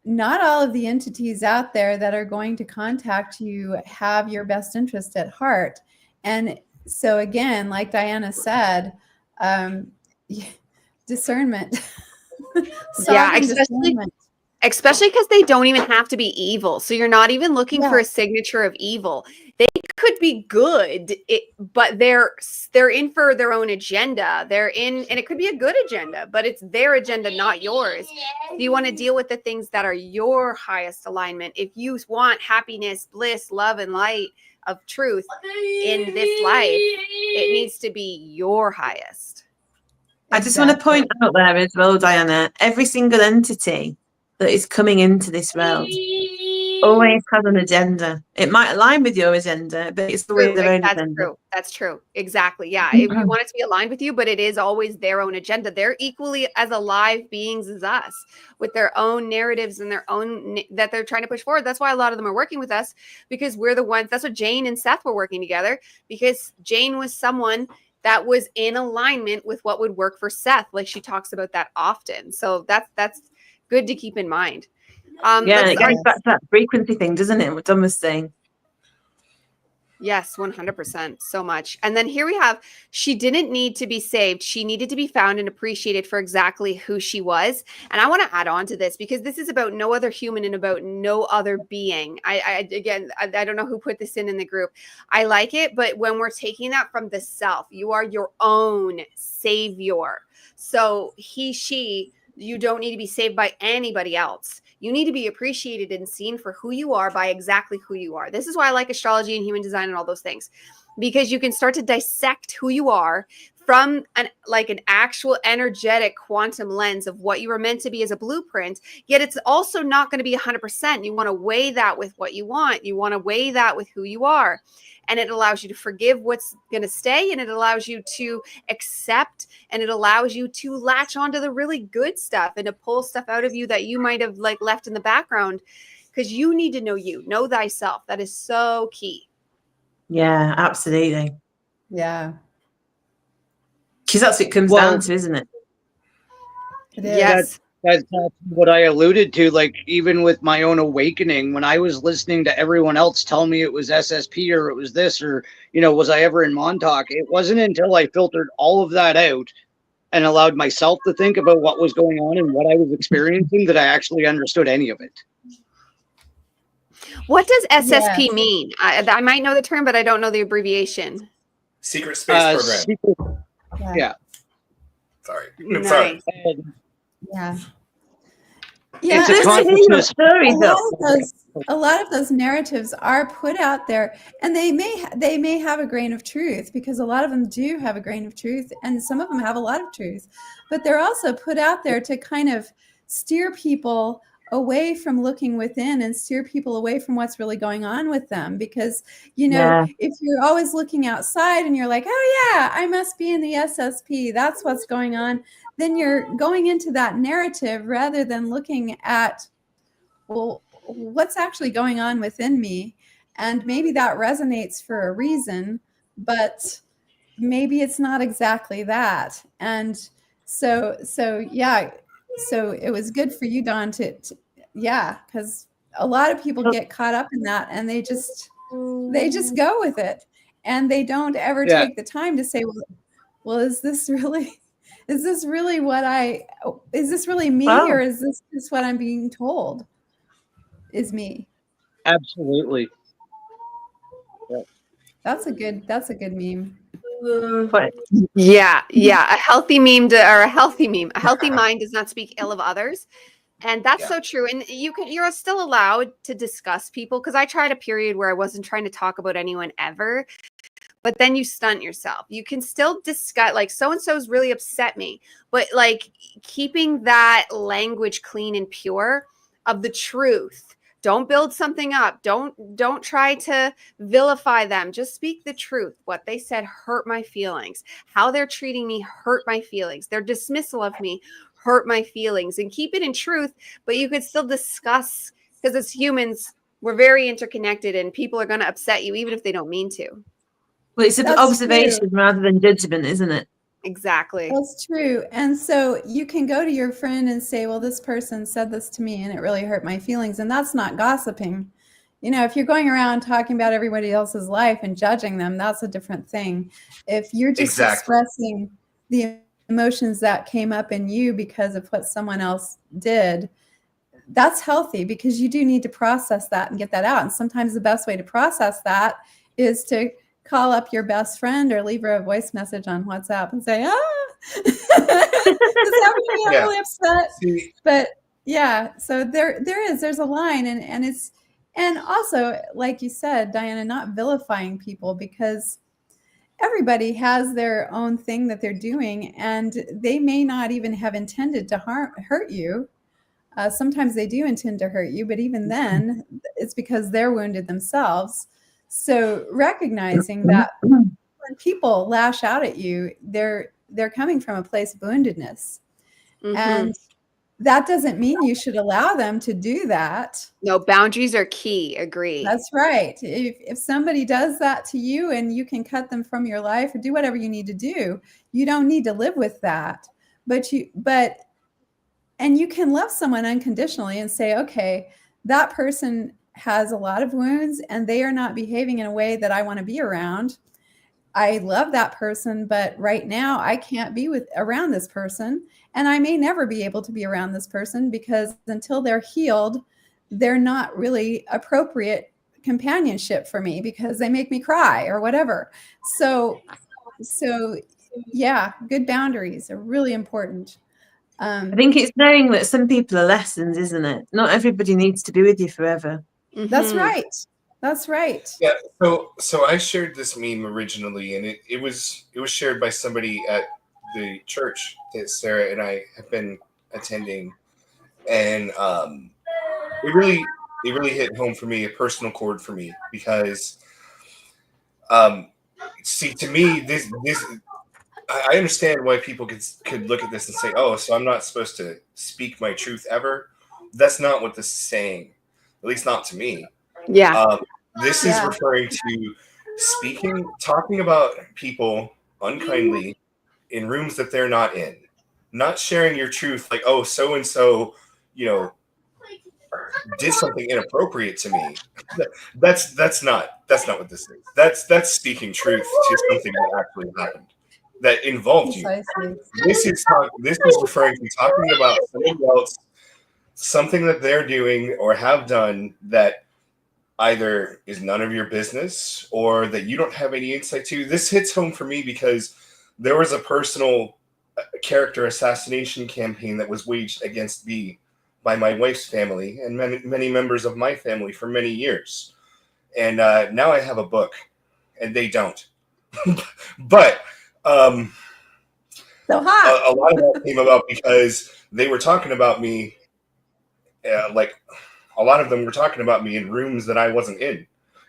Speaker 4: not all of the entities out there that are going to contact you have your best interest at heart. And so again, like Diana said, discernment.
Speaker 1: Yeah,
Speaker 4: Discernment.
Speaker 1: especially because they don't even have to be evil. So you're not even looking for a signature of evil. They could be good, but they're in for their own agenda. They're in, and it could be a good agenda, but it's their agenda, not yours. So you want to deal with the things that are your highest alignment. If you want happiness, bliss, love, and light of truth in this life, it needs to be your highest.
Speaker 3: I just want to point out there as well, Diana, every single entity that is coming into this world always has an agenda. It might align with your agenda, but it's always their own agenda.
Speaker 1: That's true. Exactly. Yeah. If you want it to be aligned with you, but it is always their own agenda. They're equally as alive beings as us, with their own narratives and their own that they're trying to push forward. That's why a lot of them are working with us, because we're the ones. That's what Jane and Seth were working together, because Jane was someone that was in alignment with what would work for Seth. Like, she talks about that often. So that's good to keep in mind.
Speaker 3: Yeah, it goes back to that frequency thing, doesn't it? What Dom was saying.
Speaker 1: Yes, 100%. So much. And then here we have, she didn't need to be saved. She needed to be found and appreciated for exactly who she was. And I want to add on to this, because this is about no other human and about no other being. I don't know who put this in the group. I like it, but when we're taking that from the self, you are your own savior. So you don't need to be saved by anybody else. You need to be appreciated and seen for who you are by exactly who you are. This is why I like astrology and human design and all those things, because you can start to dissect who you are from an actual energetic quantum lens of what you were meant to be as a blueprint. Yet it's also not going to be 100%. You want to weigh that with what you want. You want to weigh that with who you are. And it allows you to forgive what's going to stay, and it allows you to accept, and it allows you to latch onto the really good stuff and to pull stuff out of you that you might have left in the background, because you need to know thyself. That is so key.
Speaker 3: Yeah, absolutely.
Speaker 4: Yeah.
Speaker 3: Because that's what it comes down to, isn't it?
Speaker 4: It is.
Speaker 1: Yes.
Speaker 2: That's what I alluded to. Like, even with my own awakening, when I was listening to everyone else tell me it was SSP or it was this, or, was I ever in Montauk? It wasn't until I filtered all of that out and allowed myself to think about what was going on and what I was experiencing that I actually understood any of it.
Speaker 1: What does SSP mean? I might know the term, but I don't know the abbreviation.
Speaker 5: Secret Space Program.
Speaker 2: Yeah.
Speaker 5: Sorry.
Speaker 1: Nice.
Speaker 5: Sorry.
Speaker 4: Yeah.
Speaker 2: It's a consciousness
Speaker 3: story,
Speaker 4: A lot of those narratives are put out there, and they may have a grain of truth, because a lot of them do have a grain of truth, and some of them have a lot of truth, but they're also put out there to kind of steer people away from looking within and steer people away from what's really going on with them. Because, if you're always looking outside and you're like, oh yeah, I must be in the SSP, that's what's going on, then you're going into that narrative rather than looking at, well, what's actually going on within me. And maybe that resonates for a reason, but maybe it's not exactly that. And so yeah, So it was good for you, Dawn, yeah, because a lot of people get caught up in that and they just go with it, and they don't ever
Speaker 2: Yeah,
Speaker 4: take the time to say, well, is this really is this really me,
Speaker 3: Wow.
Speaker 4: or is this just what I'm being told is me?
Speaker 2: absolutely.
Speaker 4: That's a good meme.
Speaker 3: But
Speaker 1: Yeah, yeah. A healthy meme or a healthy meme. A healthy mind does not speak ill of others. And that's
Speaker 5: Yeah.
Speaker 1: so true. And you're still allowed to discuss people, because I tried a period where I wasn't trying to talk about anyone ever, but then you stunt yourself. You can still discuss, like, so and so's really upset me, but like keeping that language clean and pure of the truth. Don't build something up. Don't try to vilify them. Just speak the truth. What they said hurt my feelings. How they're treating me hurt my feelings. Their dismissal of me hurt my feelings. And keep it in truth, but you could still discuss, because as humans, we're very interconnected and people are going to upset you even if they don't mean to.
Speaker 3: well, it's an
Speaker 4: That's
Speaker 3: observation rather than judgment, isn't it?
Speaker 1: Exactly.
Speaker 4: That's true. And so you can go to your friend and say, well, this person said this to me and it really hurt my feelings. And that's not gossiping. You know, if you're going around talking about everybody else's life and judging them, that's a different thing. If you're just
Speaker 5: Exactly.
Speaker 4: expressing the emotions that came up in you because of what someone else did, that's healthy, because you do need to process that and get that out. And sometimes the best way to process that is to call up your best friend or leave her a voice message on WhatsApp and say, this happened to me, I'm
Speaker 5: Yeah.
Speaker 4: really upset.
Speaker 5: See,
Speaker 4: But yeah, so there's a line, and also, like you said, Diana, not vilifying people, because everybody has their own thing that they're doing, and they may not even have intended to hurt you. Sometimes they do intend to hurt you, but even then, it's because they're wounded themselves. So recognizing that when people lash out at you, they're coming from a place of woundedness,
Speaker 1: Mhm.
Speaker 4: and that doesn't mean you should allow them to do that.
Speaker 1: No, boundaries are key. Agree.
Speaker 4: That's right. If somebody does that to you and you can cut them from your life or do whatever you need to do, you don't need to live with that. And you can love someone unconditionally and say, okay, that person has a lot of wounds and they are not behaving in a way that I want to be around. I love that person, but right now I can't be around this person. And I may never be able to be around this person, because until they're healed, they're not really appropriate companionship for me, because they make me cry or whatever. So yeah, good boundaries are really important.
Speaker 3: I think it's knowing that some people are lessons, isn't it? Not everybody needs to be with you forever.
Speaker 4: That's
Speaker 1: Mhm.
Speaker 4: right. That's right.
Speaker 5: yeah. So I shared this meme originally, and it was shared by somebody at the church that Sarah and I have been attending, and it really hit home for me, a personal chord for me, because see, to me, this I understand why people could look at this and say, oh, so I'm not supposed to speak my truth ever. That's not what this is saying, at least not to me.
Speaker 1: Yeah.
Speaker 5: This is referring to talking about people unkindly in rooms that they're not in, not sharing your truth, like, oh, so and so, did something inappropriate to me. That's not what this is. That's speaking truth to something that actually happened, that involved you.
Speaker 4: Precisely.
Speaker 5: This is referring to talking about somebody else, something that they're doing or have done that either is none of your business or that you don't have any insight to. This hits home for me because there was a personal character assassination campaign that was waged against me by my wife's family and many members of my family for many years. And now I have a book, and they don't. But
Speaker 4: So hot.
Speaker 5: a lot of that came about because they were talking about me, like a lot of them were talking about me in rooms that I wasn't in.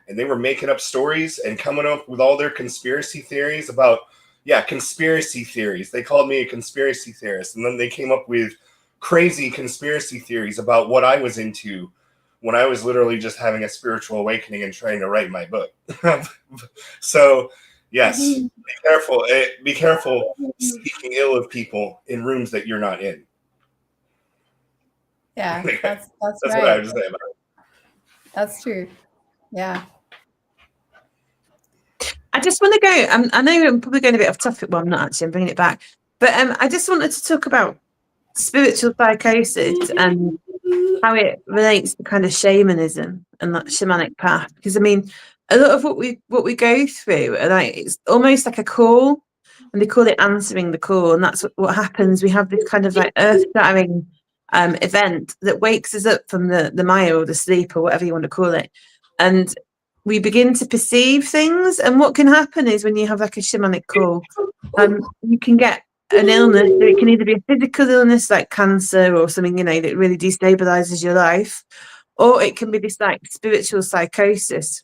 Speaker 5: And they were making up stories and coming up with all their conspiracy theories about, conspiracy theories. They called me a conspiracy theorist. And then they came up with crazy conspiracy theories about what I was into when I was literally just having a spiritual awakening and trying to write my book. So, yes, be careful. Be careful speaking ill of people in rooms that you're not in.
Speaker 4: Yeah, that's
Speaker 5: That's what I
Speaker 4: right.
Speaker 5: have to say about it.
Speaker 4: That's true. Yeah.
Speaker 3: I just want to go. I know I'm probably going a bit off topic. Well, I'm not actually. I'm bringing it back. But I just wanted to talk about spiritual psychosis and how it relates to kind of shamanism and that shamanic path. Because I mean, a lot of what we go through, are like it's almost like a call, and they call it answering the call, and that's what happens. We have this kind of like earth-shattering event that wakes us up from the Maya or the sleep or whatever you want to call it, and we begin to perceive things. And what can happen is when you have like a shamanic call, you can get an illness. So it can either be a physical illness like cancer or something, that really destabilizes your life, or it can be this like spiritual psychosis,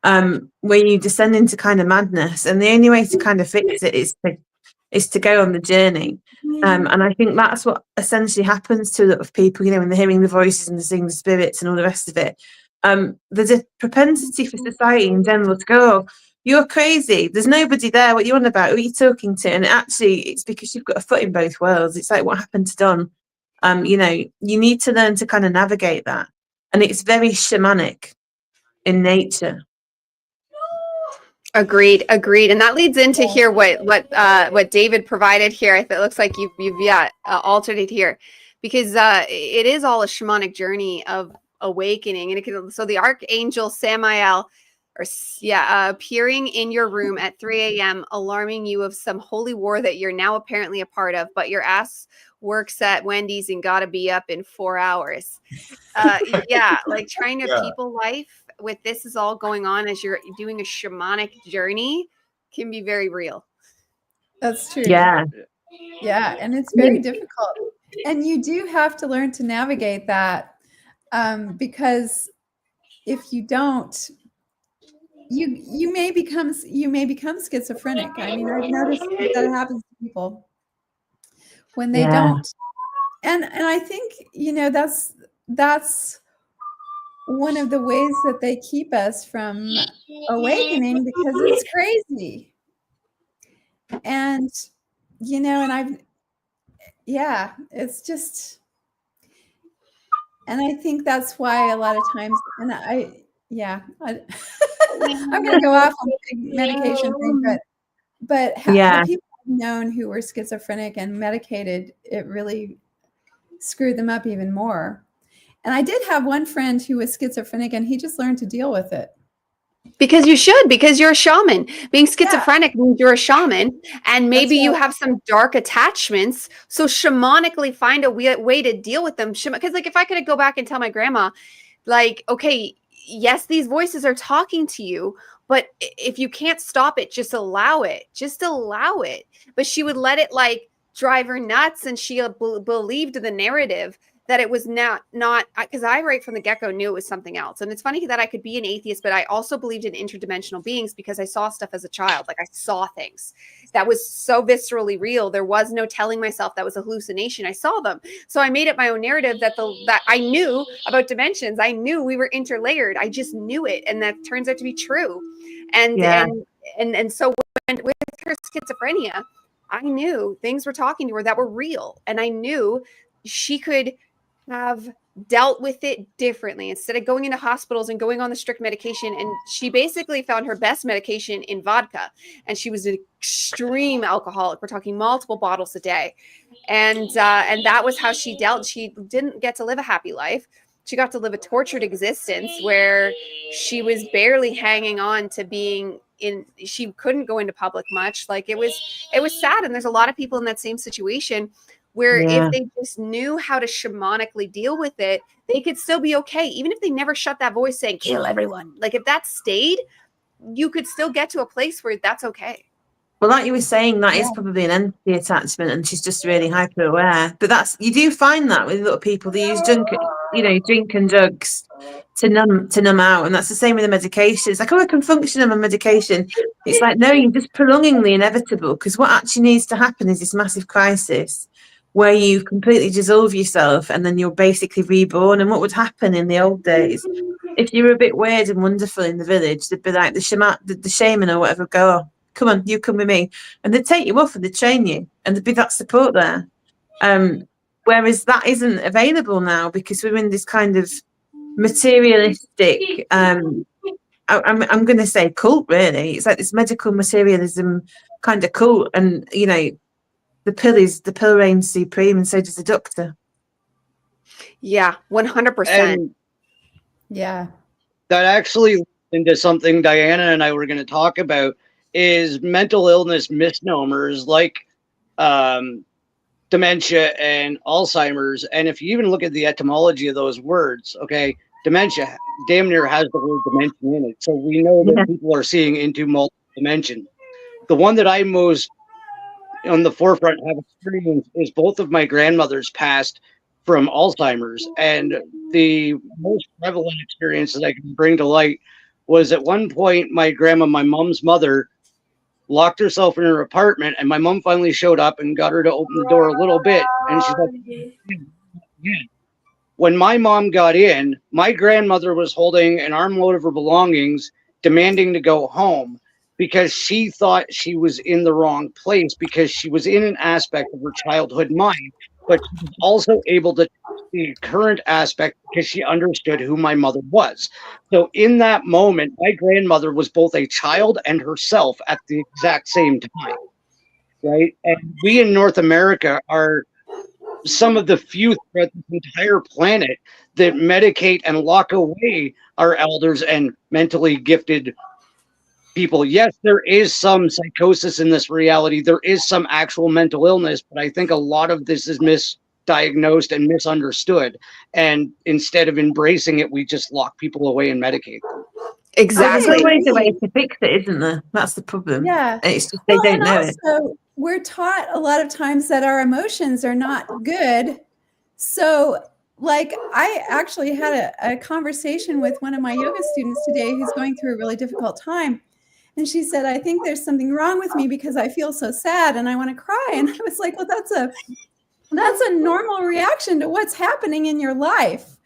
Speaker 3: where you descend into kind of madness. And the only way to kind of fix it is to go on the journey. And I think that's what essentially happens to a lot of people, when they're hearing the voices and they're seeing the spirits and all the rest of it. There's a propensity for society in general to go, oh, you're crazy, there's nobody there, what are you on about, who are you talking to? And actually it's because you've got a foot in both worlds. It's like what happened to Don. You need to learn to kind of navigate that, and it's very shamanic in nature.
Speaker 1: Agreed. And that leads into here what David provided here. It looks like you've altered it here, because it is all a shamanic journey of awakening. And so the archangel Samael, appearing in your room at 3 a.m., alarming you of some holy war that you're now apparently a part of, but your ass works at Wendy's and gotta be up in 4 hours. Like trying to people life with this is all going on as you're doing a shamanic journey can be very real.
Speaker 4: That's true.
Speaker 3: Yeah.
Speaker 4: Yeah. And it's very difficult. And you do have to learn to navigate that, because if you don't, you may become schizophrenic. I mean, I've noticed that it happens to people when they don't. And I think, that's one of the ways that they keep us from awakening, because it's crazy. And, it's just, and I think that's why a lot of times, and I'm going to go off on the medication thing, but the people I've known who were schizophrenic and medicated, it really screwed them up even more. And I did have one friend who was schizophrenic, and he just learned to deal with it.
Speaker 1: Because you're a shaman. Being schizophrenic means you're a shaman, and maybe you have some dark attachments. So shamanically find a way to deal with them. Because like if I could go back and tell my grandma, like, okay, yes, these voices are talking to you, but if you can't stop it, just allow it. Just allow it. But she would let it like drive her nuts, and she believed the narrative that it was not because I right from the get-go knew it was something else. And it's funny that I could be an atheist, but I also believed in interdimensional beings because I saw stuff as a child. Like I saw things that was so viscerally real. There was no telling myself that was a hallucination. I saw them. So I made up my own narrative that I knew about dimensions. I knew we were interlayered. I just knew it. And that turns out to be true. And so with her schizophrenia, I knew things were talking to her that were real. And I knew she could have dealt with it differently instead of going into hospitals and going on the strict medication. And she basically found her best medication in vodka, and she was an extreme alcoholic. We're talking multiple bottles a day. And that was how she dealt. She didn't get to live a happy life. She got to live a tortured existence where she was barely hanging on to being she couldn't go into public much. Like it was sad. And there's a lot of people in that same situation where if they just knew how to shamanically deal with it, they could still be okay. Even if they never shut that voice saying, kill everyone. Like if that stayed, you could still get to a place where that's okay.
Speaker 3: Well, like you were saying, that is probably an empty attachment, and she's just really hyper aware. But you do find that with a lot of people, they use drink and drugs to numb out, and that's the same with the medication. It's like, oh, I can function on my medication. It's like, no, you're just prolonging the inevitable, because what actually needs to happen is this massive crisis where you completely dissolve yourself, and then you're basically reborn. And what would happen in the old days, if you were a bit weird and wonderful in the village, they'd be like the shaman or whatever, go, oh, come on, you come with me, and they'd take you off and they'd train you, and there'd be that support there. But whereas that isn't available now because we're in this kind of materialistic I'm going to say cult, really. It's like this medical materialism kind of cult, and the pill reigns supreme, and so does the doctor.
Speaker 1: Yeah, 100%.
Speaker 2: And
Speaker 4: Yeah.
Speaker 2: that actually leads into something Diana and I were going to talk about is mental illness misnomers like dementia and Alzheimer's. And if you even look at the etymology of those words, okay, dementia damn near has the word dimension in it. So we know that people are seeing into multiple dimensions. The one that I most on the forefront have experienced is both of my grandmothers passed from Alzheimer's. And the most prevalent experience that I can bring to light was at one point, my grandma, my mom's mother, locked herself in her apartment, and my mom finally showed up and got her to open the door a little bit. And she's like, yeah. When my mom got in, my grandmother was holding an armload of her belongings, demanding to go home because she thought she was in the wrong place, because she was in an aspect of her childhood mind, but she was also able to see the current aspect because she understood who my mother was. So in that moment, my grandmother was both a child and herself at the exact same time, right? And we in North America are some of the few throughout this entire planet that medicate and lock away our elders and mentally gifted people. Yes, there is some psychosis in this reality. There is some actual mental illness, but I think a lot of this is misdiagnosed and misunderstood. And instead of embracing it, we just lock people away and medicate them.
Speaker 1: Exactly.
Speaker 3: There's always a way to fix it, isn't there? That's the problem.
Speaker 4: Yeah.
Speaker 3: It's just they don't know it.
Speaker 4: Also, we're taught a lot of times that our emotions are not good. So, like, I actually had a conversation with one of my yoga students today who's going through a really difficult time. And she said, I think there's something wrong with me because I feel so sad and I want to cry. And I was like, well, that's a normal reaction to what's happening in your life.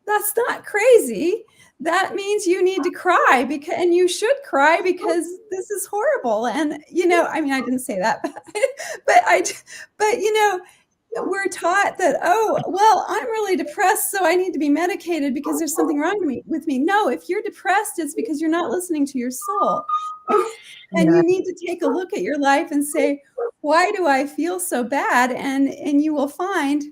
Speaker 4: That's not crazy. That means you need to cry and you should cry because this is horrible. And, I mean, I didn't say that, but we're taught that, oh, well, I'm really depressed, so I need to be medicated because there's something wrong with me. No, if you're depressed, it's because you're not listening to your soul. And you need to take a look at your life and say, why do I feel so bad? And you will find,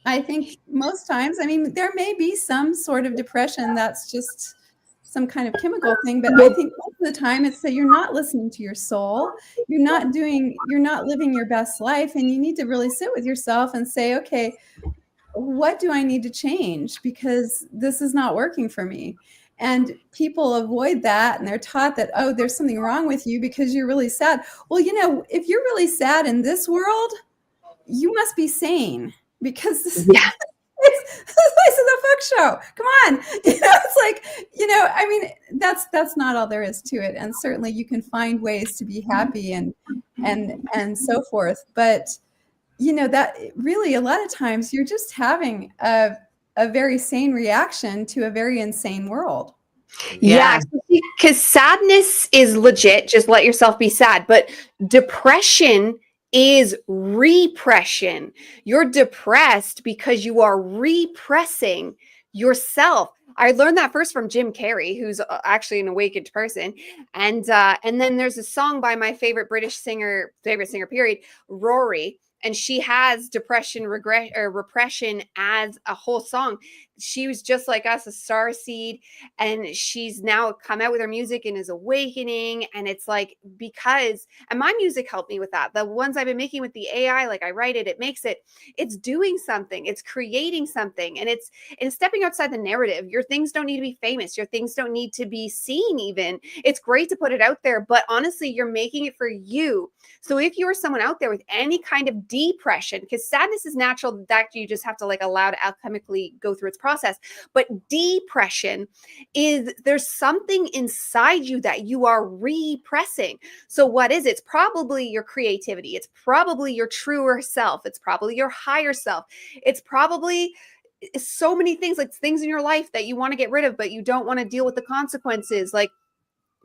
Speaker 4: I think most times, I mean, there may be some sort of depression that's just some kind of chemical thing, but I think most of the time it's that you're not listening to your soul. You're not living your best life. And you need to really sit with yourself and say, okay, what do I need to change? Because this is not working for me. And people avoid that, and they're taught that, oh, there's something wrong with you because you're really sad. Well, if you're really sad in this world, you must be sane, because this is a fuck show. Come on. It's like, I mean, that's not all there is to it. And certainly you can find ways to be happy and so forth. But, that really a lot of times you're just having a very sane reaction to a very insane world.
Speaker 1: Yeah, because sadness is legit. Just let yourself be sad. But depression is repression. You're depressed because you are repressing yourself. I learned that first from Jim Carrey, who's actually an awakened person. And then there's a song by my favorite singer period, Rory. And she has depression, regret, or repression as a whole song. She was just like us, a star seed, and she's now come out with her music and is awakening. And it's like, and my music helped me with that. The ones I've been making with the AI, like I write it, it's doing something, it's creating something, and it's stepping outside the narrative. Your things don't need to be famous. Your things don't need to be seen even. It's great to put it out there, but honestly, you're making it for you. So if you're someone out there with any kind of depression, because sadness is natural, that you just have to allow to alchemically go through its process. But depression is, there's something inside you that you are repressing. So what is it? It's probably your creativity. It's probably your truer self. It's probably your higher self. It's probably so many things, like things in your life that you want to get rid of, but you don't want to deal with the consequences. Like,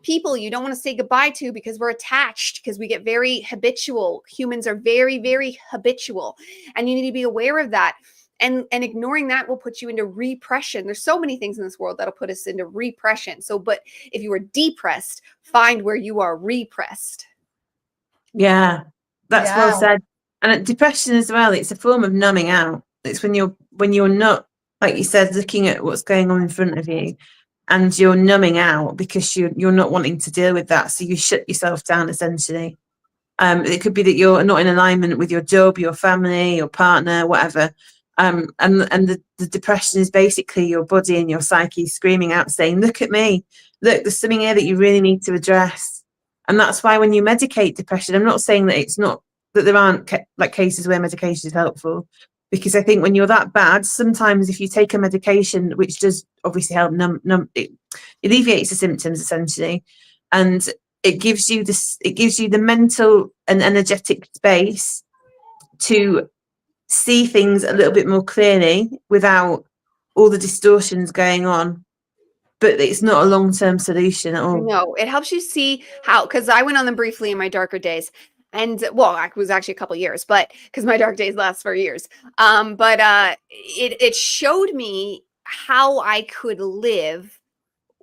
Speaker 1: people you don't want to say goodbye to because we're attached, because we get very habitual. Humans are very, very habitual, and you need to be aware of that. And ignoring that will put you into repression. There's so many things in this world that'll put us into repression. So, but if you are depressed, find where you are repressed.
Speaker 3: Yeah, that's well
Speaker 4: Yeah.
Speaker 3: said. And depression as well, it's a form of numbing out. It's when you're not, like you said, looking at what's going on in front of you, and you're numbing out because you're not wanting to deal with that. So you shut yourself down essentially. It could be that you're not in alignment with your job, your family, your partner, whatever. And the depression is basically your body and your psyche screaming out, saying, look at me, look, there's something here that you really need to address. And that's why when you medicate depression, I'm not saying that it's not, that there aren't like cases where medication is helpful, because I think when you're that bad, sometimes if you take a medication, which does obviously help it alleviates the symptoms essentially, and it gives you the mental and energetic space to see things a little bit more clearly without all the distortions going on. But it's not a long-term solution at all.
Speaker 1: No, it helps you see how, because I went on them briefly in my darker days. And well, it was actually a couple years, but because my dark days last for years. It showed me how I could live,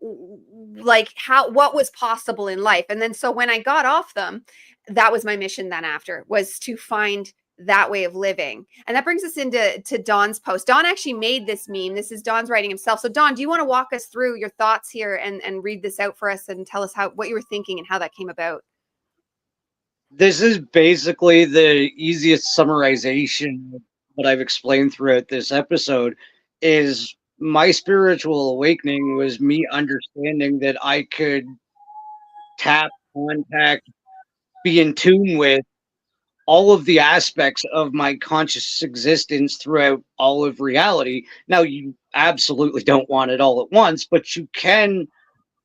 Speaker 1: like what was possible in life. And then so when I got off them, that was my mission then after, was to find that way of living. And that brings us into Don's post. Don actually made this meme. This is Don's writing himself. So Don, do you want to walk us through your thoughts here and read this out for us and tell us what you were thinking and how that came about?
Speaker 2: This is basically the easiest summarization of what I've explained throughout this episode. Is my spiritual awakening was me understanding that I could tap, contact, be in tune with all of the aspects of my conscious existence throughout all of reality. Now, you absolutely don't want it all at once, but you can.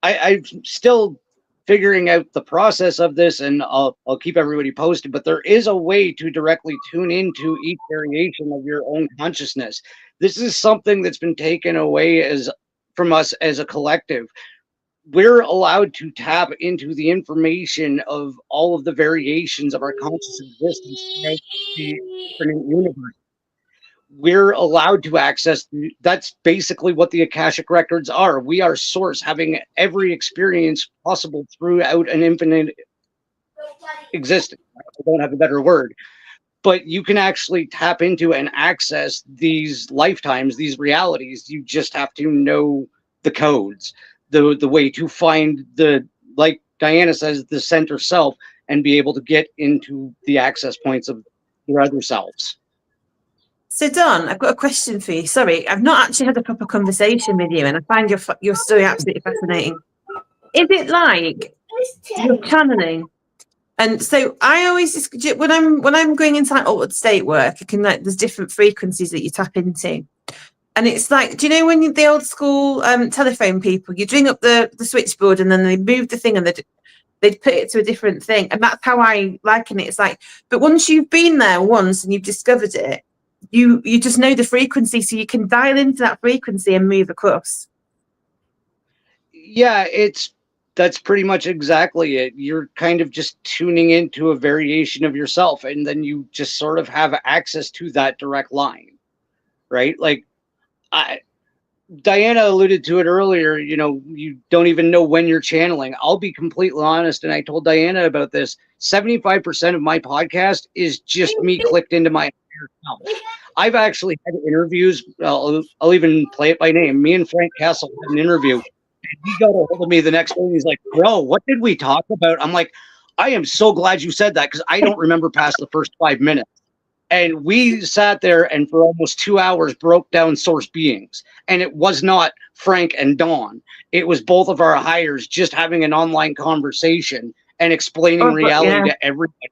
Speaker 2: I'm still figuring out the process of this, and I'll keep everybody posted, but there is a way to directly tune into each variation of your own consciousness. This is something that's been taken away from us as a collective. We're allowed to tap into the information of all of the variations of our conscious existence throughout the infinite universe. We're allowed to access, that's basically what the Akashic records are. We are source, having every experience possible throughout an infinite existence. I don't have a better word, but you can actually tap into and access these lifetimes, these realities. You just have to know the codes, the way to find the, like Diana says, the center self, and be able to get into the access points of your other selves.
Speaker 3: So Don, I've got a question for you. Sorry, I've not actually had a proper conversation with you, and I find your story absolutely fascinating. Is it like you're channeling? And so I always just, when I'm going into like altered state work, I can, like, there's different frequencies that you tap into, and it's like, do you know when the old school telephone people, you ring up the switchboard and then they move the thing and they'd put it to a different thing, and that's how I liken it. It's like, but once you've been there once and you've discovered it, you just know the frequency, so you can dial into that frequency and move across.
Speaker 2: Yeah, that's pretty much exactly it. You're kind of just tuning into a variation of yourself, and then you just sort of have access to that direct line, right? Like, Diana alluded to it earlier, you don't even know when you're channeling. I'll be completely honest, and I told Diana about this. 75% of my podcast is just me clicked into my higher self. I've actually had interviews. I'll even play it by name. Me and Frank Castle had an interview. And he got a hold of me the next day. And he's like, bro, what did we talk about? I'm like, I am so glad you said that, because I don't remember past the first 5 minutes. And we sat there and for almost 2 hours broke down source beings. And it was not Frank and Dawn. It was both of our hires just having an online conversation and explaining reality to everybody.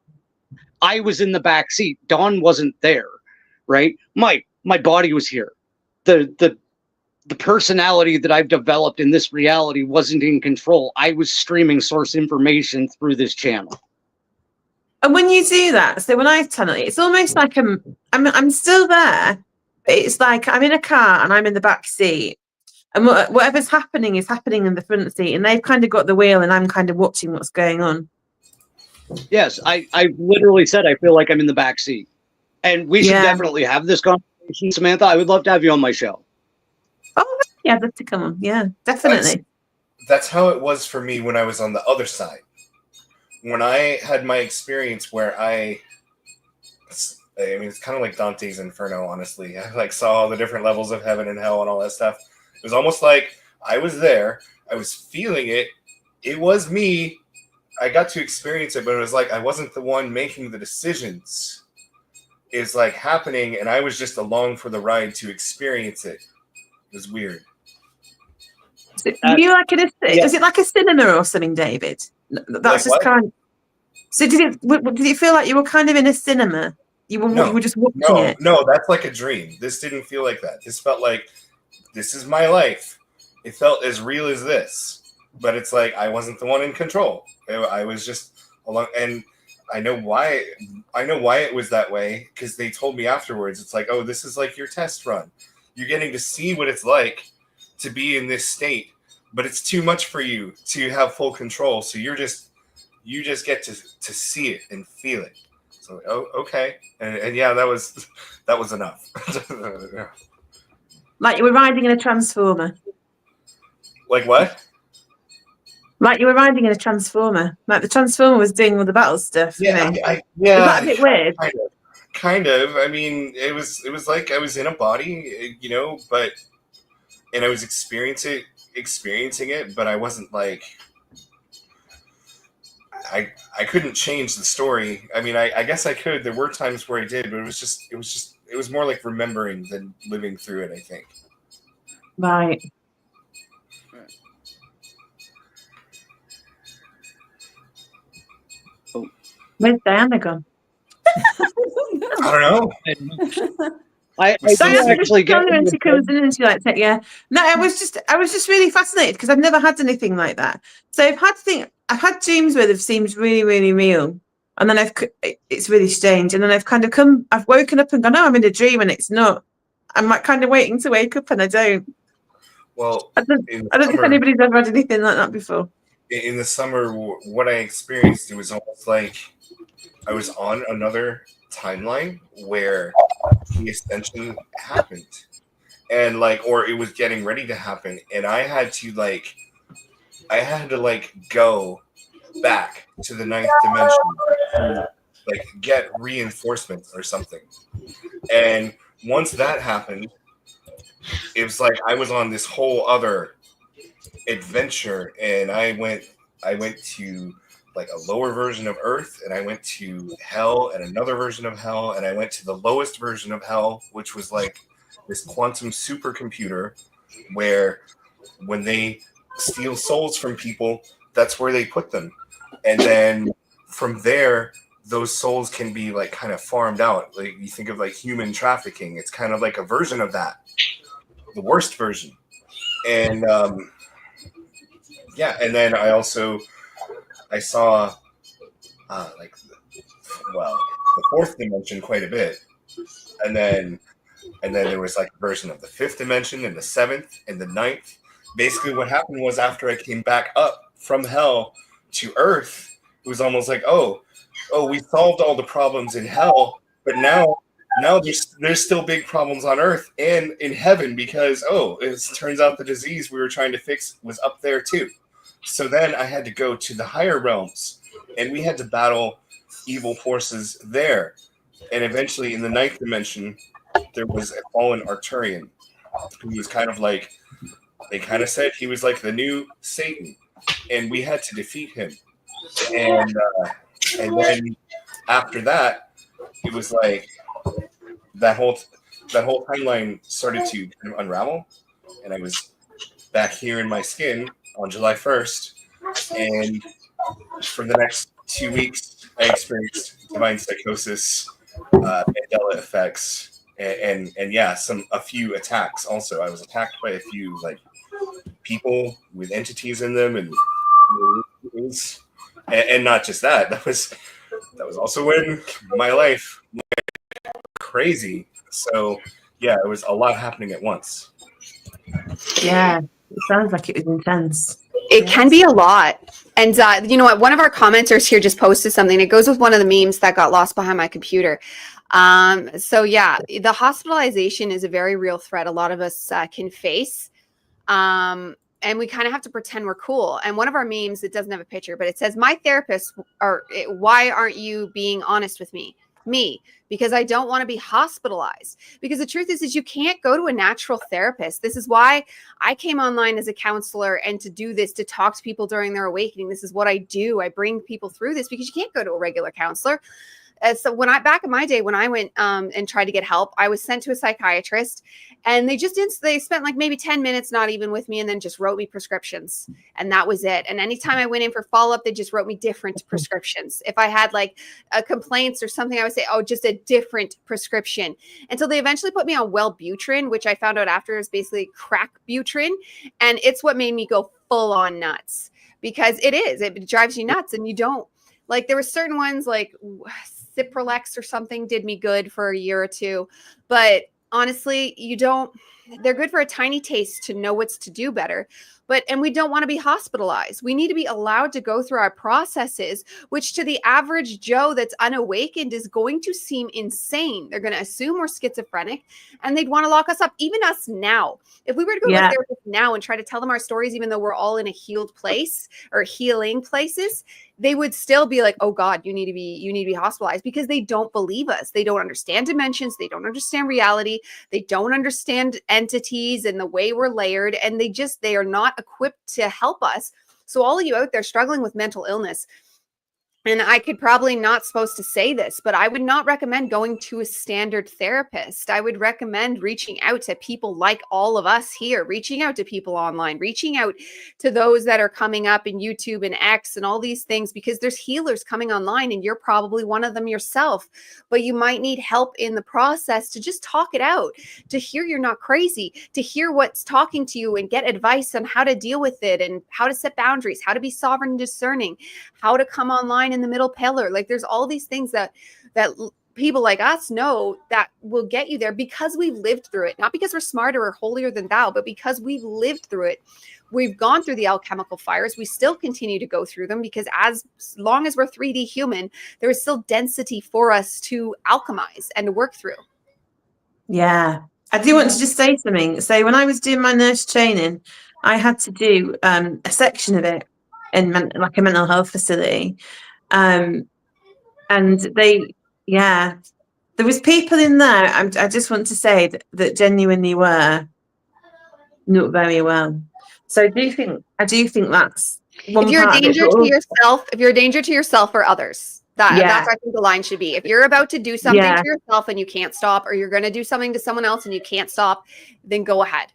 Speaker 2: I was in the back seat. Dawn wasn't there, right? My body was here. The personality that I've developed in this reality wasn't in control. I was streaming source information through this channel.
Speaker 3: And when you do that, so when I tunnel, it's almost like I'm still there, but it's like I'm in a car and I'm in the back seat, And whatever's happening is happening in the front seat, and they've kind of got the wheel, and I'm kind of watching what's going on.
Speaker 2: Yes, I literally said I feel like I'm in the back seat. And we should
Speaker 3: Yeah.
Speaker 2: definitely have this conversation, Samantha. I would love to have you on my show.
Speaker 3: Oh, yeah, I'd love to come on. Yeah, definitely.
Speaker 5: That's how it was for me when I was on the other side. When I had my experience where I mean, it's kind of like Dante's Inferno, honestly. I like saw all the different levels of heaven and hell and all that stuff. It was almost like I was there. I was feeling it. It was me. I got to experience it, but it was like I wasn't the one making the decisions. It's like happening, and I was just along for the ride to experience it. It was weird.
Speaker 3: So you like in a,
Speaker 2: yeah.
Speaker 3: is it like a cinema or something, David? That's
Speaker 5: Like
Speaker 3: just
Speaker 5: what?
Speaker 3: kind. So did it feel like you were kind of in a cinema? You were just watching it.
Speaker 5: No, that's like a dream. This didn't feel like that. This felt like this is my life. It felt as real as this, but it's like I wasn't the one in control. I was just along, and I know why. I know why it was that way because they told me afterwards. It's like, oh, this is like your test run. You're getting to see what it's like to be in this state, but it's too much for you to have full control. So you just get to see it and feel it. So okay, and yeah, that was enough.
Speaker 3: Like you were riding in a transformer.
Speaker 5: Like what?
Speaker 3: Like you were riding in a transformer. Like the transformer was doing all the battle stuff.
Speaker 5: Yeah,
Speaker 3: You know?
Speaker 5: yeah.
Speaker 3: Is that a bit weird?
Speaker 5: Kind of. I mean, it was like I was in a body, but and I was experiencing it, but I wasn't like I couldn't change the story. I mean, I guess I could. There were times where I did, but it was more like remembering than living through it, I think.
Speaker 3: Right. Where's Diana gone?
Speaker 5: I don't know.
Speaker 2: I
Speaker 3: Diana
Speaker 2: actually get
Speaker 3: when she comes in and she like, yeah. No, I was just really fascinated because I've never had anything like that. So I've had dreams where they've seemed really, really real, and then it's really strange, and then I've woken up and gone, oh, I'm in a dream, and it's not. I'm like kind of waiting to wake up, and I don't.
Speaker 5: Well,
Speaker 3: I don't think anybody's ever had anything like that before.
Speaker 5: In the summer, what I experienced, it was almost like I was on another timeline where the ascension happened, and or it was getting ready to happen, and I had to go back to the ninth dimension to get reinforcements or something. And once that happened, it was like I was on this whole other adventure, and I went to a lower version of Earth, and I went to hell and another version of hell, and I went to the lowest version of hell, which was this quantum supercomputer where when they steal souls from people, that's where they put them. And then from there, those souls can be kind of farmed out. Like you think of human trafficking. It's kind of like a version of that, the worst version. And and then I saw the fourth dimension quite a bit, and then there was a version of the fifth dimension and the seventh and the ninth. Basically, what happened was after I came back up from hell to Earth, it was almost like, oh, we solved all the problems in hell, but now there's still big problems on Earth and in heaven because it turns out the disease we were trying to fix was up there too. So then I had to go to the higher realms, and we had to battle evil forces there. And eventually, in the ninth dimension, there was a fallen Arcturian who was kind of they kind of said he was the new Satan, and we had to defeat him. And then after that, it was that whole timeline started to kind of unravel, and I was back here in my skin on July 1st, and for the next 2 weeks, I experienced divine psychosis, Mandela effects, and a few attacks. Also, I was attacked by a few people with entities in them, and not just that. That was also when my life went crazy. So yeah, it was a lot happening at once.
Speaker 3: Yeah, it sounds like it was intense.
Speaker 1: It can be a lot. And you know what? One of our commenters here just posted something. It goes with one of the memes that got lost behind my computer. So yeah, the hospitalization is a very real threat a lot of us can face. And we kind of have to pretend we're cool. And one of our memes, it doesn't have a picture, but it says, "My therapist, or why aren't you being honest with me? Me, because I don't want to be hospitalized." Because the truth is you can't go to a natural therapist. This is why I came online as a counselor, and to do this, to talk to people during their awakening. This is what I do. I bring people through this because you can't go to a regular counselor. So back in my day, when I went and tried to get help, I was sent to a psychiatrist, and they spent like maybe 10 minutes, not even with me, and then just wrote me prescriptions. And that was it. And anytime I went in for follow-up, they just wrote me different prescriptions. If I had like complaints or something, I would say, "Oh, just a different prescription," until they eventually put me on Wellbutrin, which I found out after is basically crack Butrin. And it's what made me go full on nuts, because it drives you nuts. And you don't, like, there were certain ones like Cipralex or something did me good for a year or two, but honestly, they're good for a tiny taste to know what's to do better. And we don't want to be hospitalized. We need to be allowed to go through our processes, which to the average Joe that's unawakened is going to seem insane. They're going to assume we're schizophrenic, and they'd want to lock us up. Even us now, if we were to go to a therapist now and try to tell them our stories, even though we're all in a healed place or healing places, they would still be like, "Oh God, you need to be hospitalized," because they don't believe us. They don't understand dimensions. They don't understand reality. They don't understand entities and the way we're layered. And they are not equipped to help us. So all of you out there struggling with mental illness, and I could probably not supposed to say this, but I would not recommend going to a standard therapist. I would recommend reaching out to people like all of us here, reaching out to people online, reaching out to those that are coming up in YouTube and X and all these things, because there's healers coming online, and you're probably one of them yourself. But you might need help in the process to just talk it out, to hear you're not crazy, to hear what's talking to you and get advice on how to deal with it and how to set boundaries, how to be sovereign and discerning, how to come online in the middle pillar. Like, there's all these things that people like us know that will get you there, because we've lived through it, not because we're smarter or holier than thou, but because we've lived through it. We've gone through the alchemical fires. We still continue to go through them, because as long as we're 3D human, there is still density for us to alchemize and to work through.
Speaker 3: Yeah, I do want to just say something. So when I was doing my nurse training, I had to do a section of it in like a mental health facility. And there was people in there. I just want to say that genuinely were not very well. So I do think that's one.
Speaker 1: If you're a danger to yourself, if you're a danger to yourself or others, that's I think the line should be. If you're about to do something to yourself and you can't stop, or you're going to do something to someone else and you can't stop, then go ahead.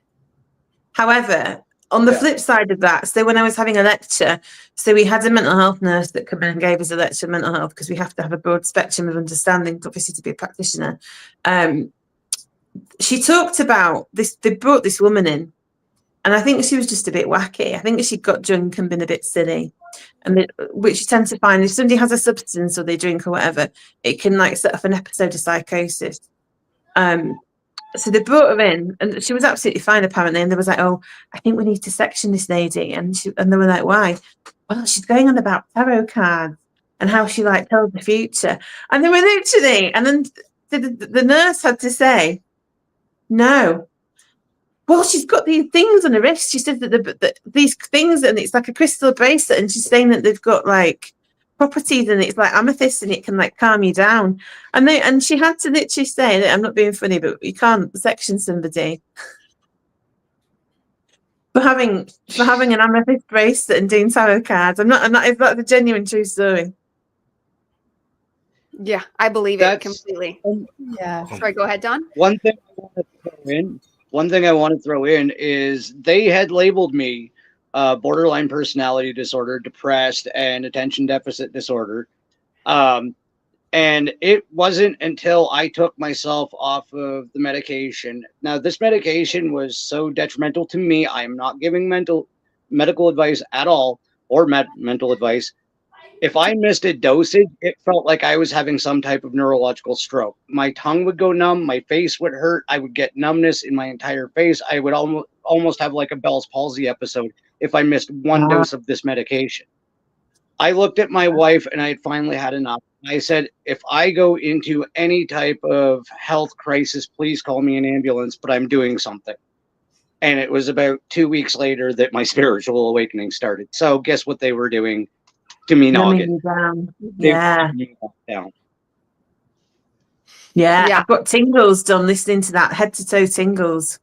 Speaker 3: However, on the flip side of that, so when I was having a lecture, so we had a mental health nurse that came in and gave us a lecture on mental health, because we have to have a broad spectrum of understanding, obviously, to be a practitioner. She talked about this. They brought this woman in, and I think she was just a bit wacky. I think she got drunk and been a bit silly, and which you tend to find if somebody has a substance or they drink or whatever, it can like set off an episode of psychosis. So they brought her in, and she was absolutely fine apparently. And they was like, "Oh, I think we need to section this lady." And they were like, "Why?" "Well, she's going on about tarot cards and how she like tells the future." And they were literally, and then the nurse had to say, "No. Well, she's got these things on her wrist." She said that these things, and it's like a crystal bracelet, and she's saying that they've got like properties, and it's like amethyst, and it can like calm you down. And she had to literally say that, I'm not being funny, but you can't section somebody for having an amethyst bracelet and doing tarot cards. I'm not. If that's a genuine true story.
Speaker 1: Yeah, I believe it completely.
Speaker 4: Yeah.
Speaker 1: Sorry, go ahead, Don.
Speaker 2: One thing I want to throw in is they had labeled me borderline personality disorder, depressed, and attention deficit disorder. And it wasn't until I took myself off of the medication. Now, this medication was so detrimental to me. I am not giving medical advice at all, or mental advice. If I missed a dosage, it felt like I was having some type of neurological stroke. My tongue would go numb. My face would hurt. I would get numbness in my entire face. I would almost have like a Bell's palsy episode if I missed one dose of this medication. I looked at my wife and I had finally had enough. I said, if I go into any type of health crisis, please call me an ambulance, but I'm doing something. And it was about 2 weeks later that my spiritual awakening started. So guess what they were doing to me noggin? They
Speaker 3: Yeah.
Speaker 2: were me down.
Speaker 3: Yeah.
Speaker 1: Yeah.
Speaker 3: I've got tingles done listening to that, head to toe tingles.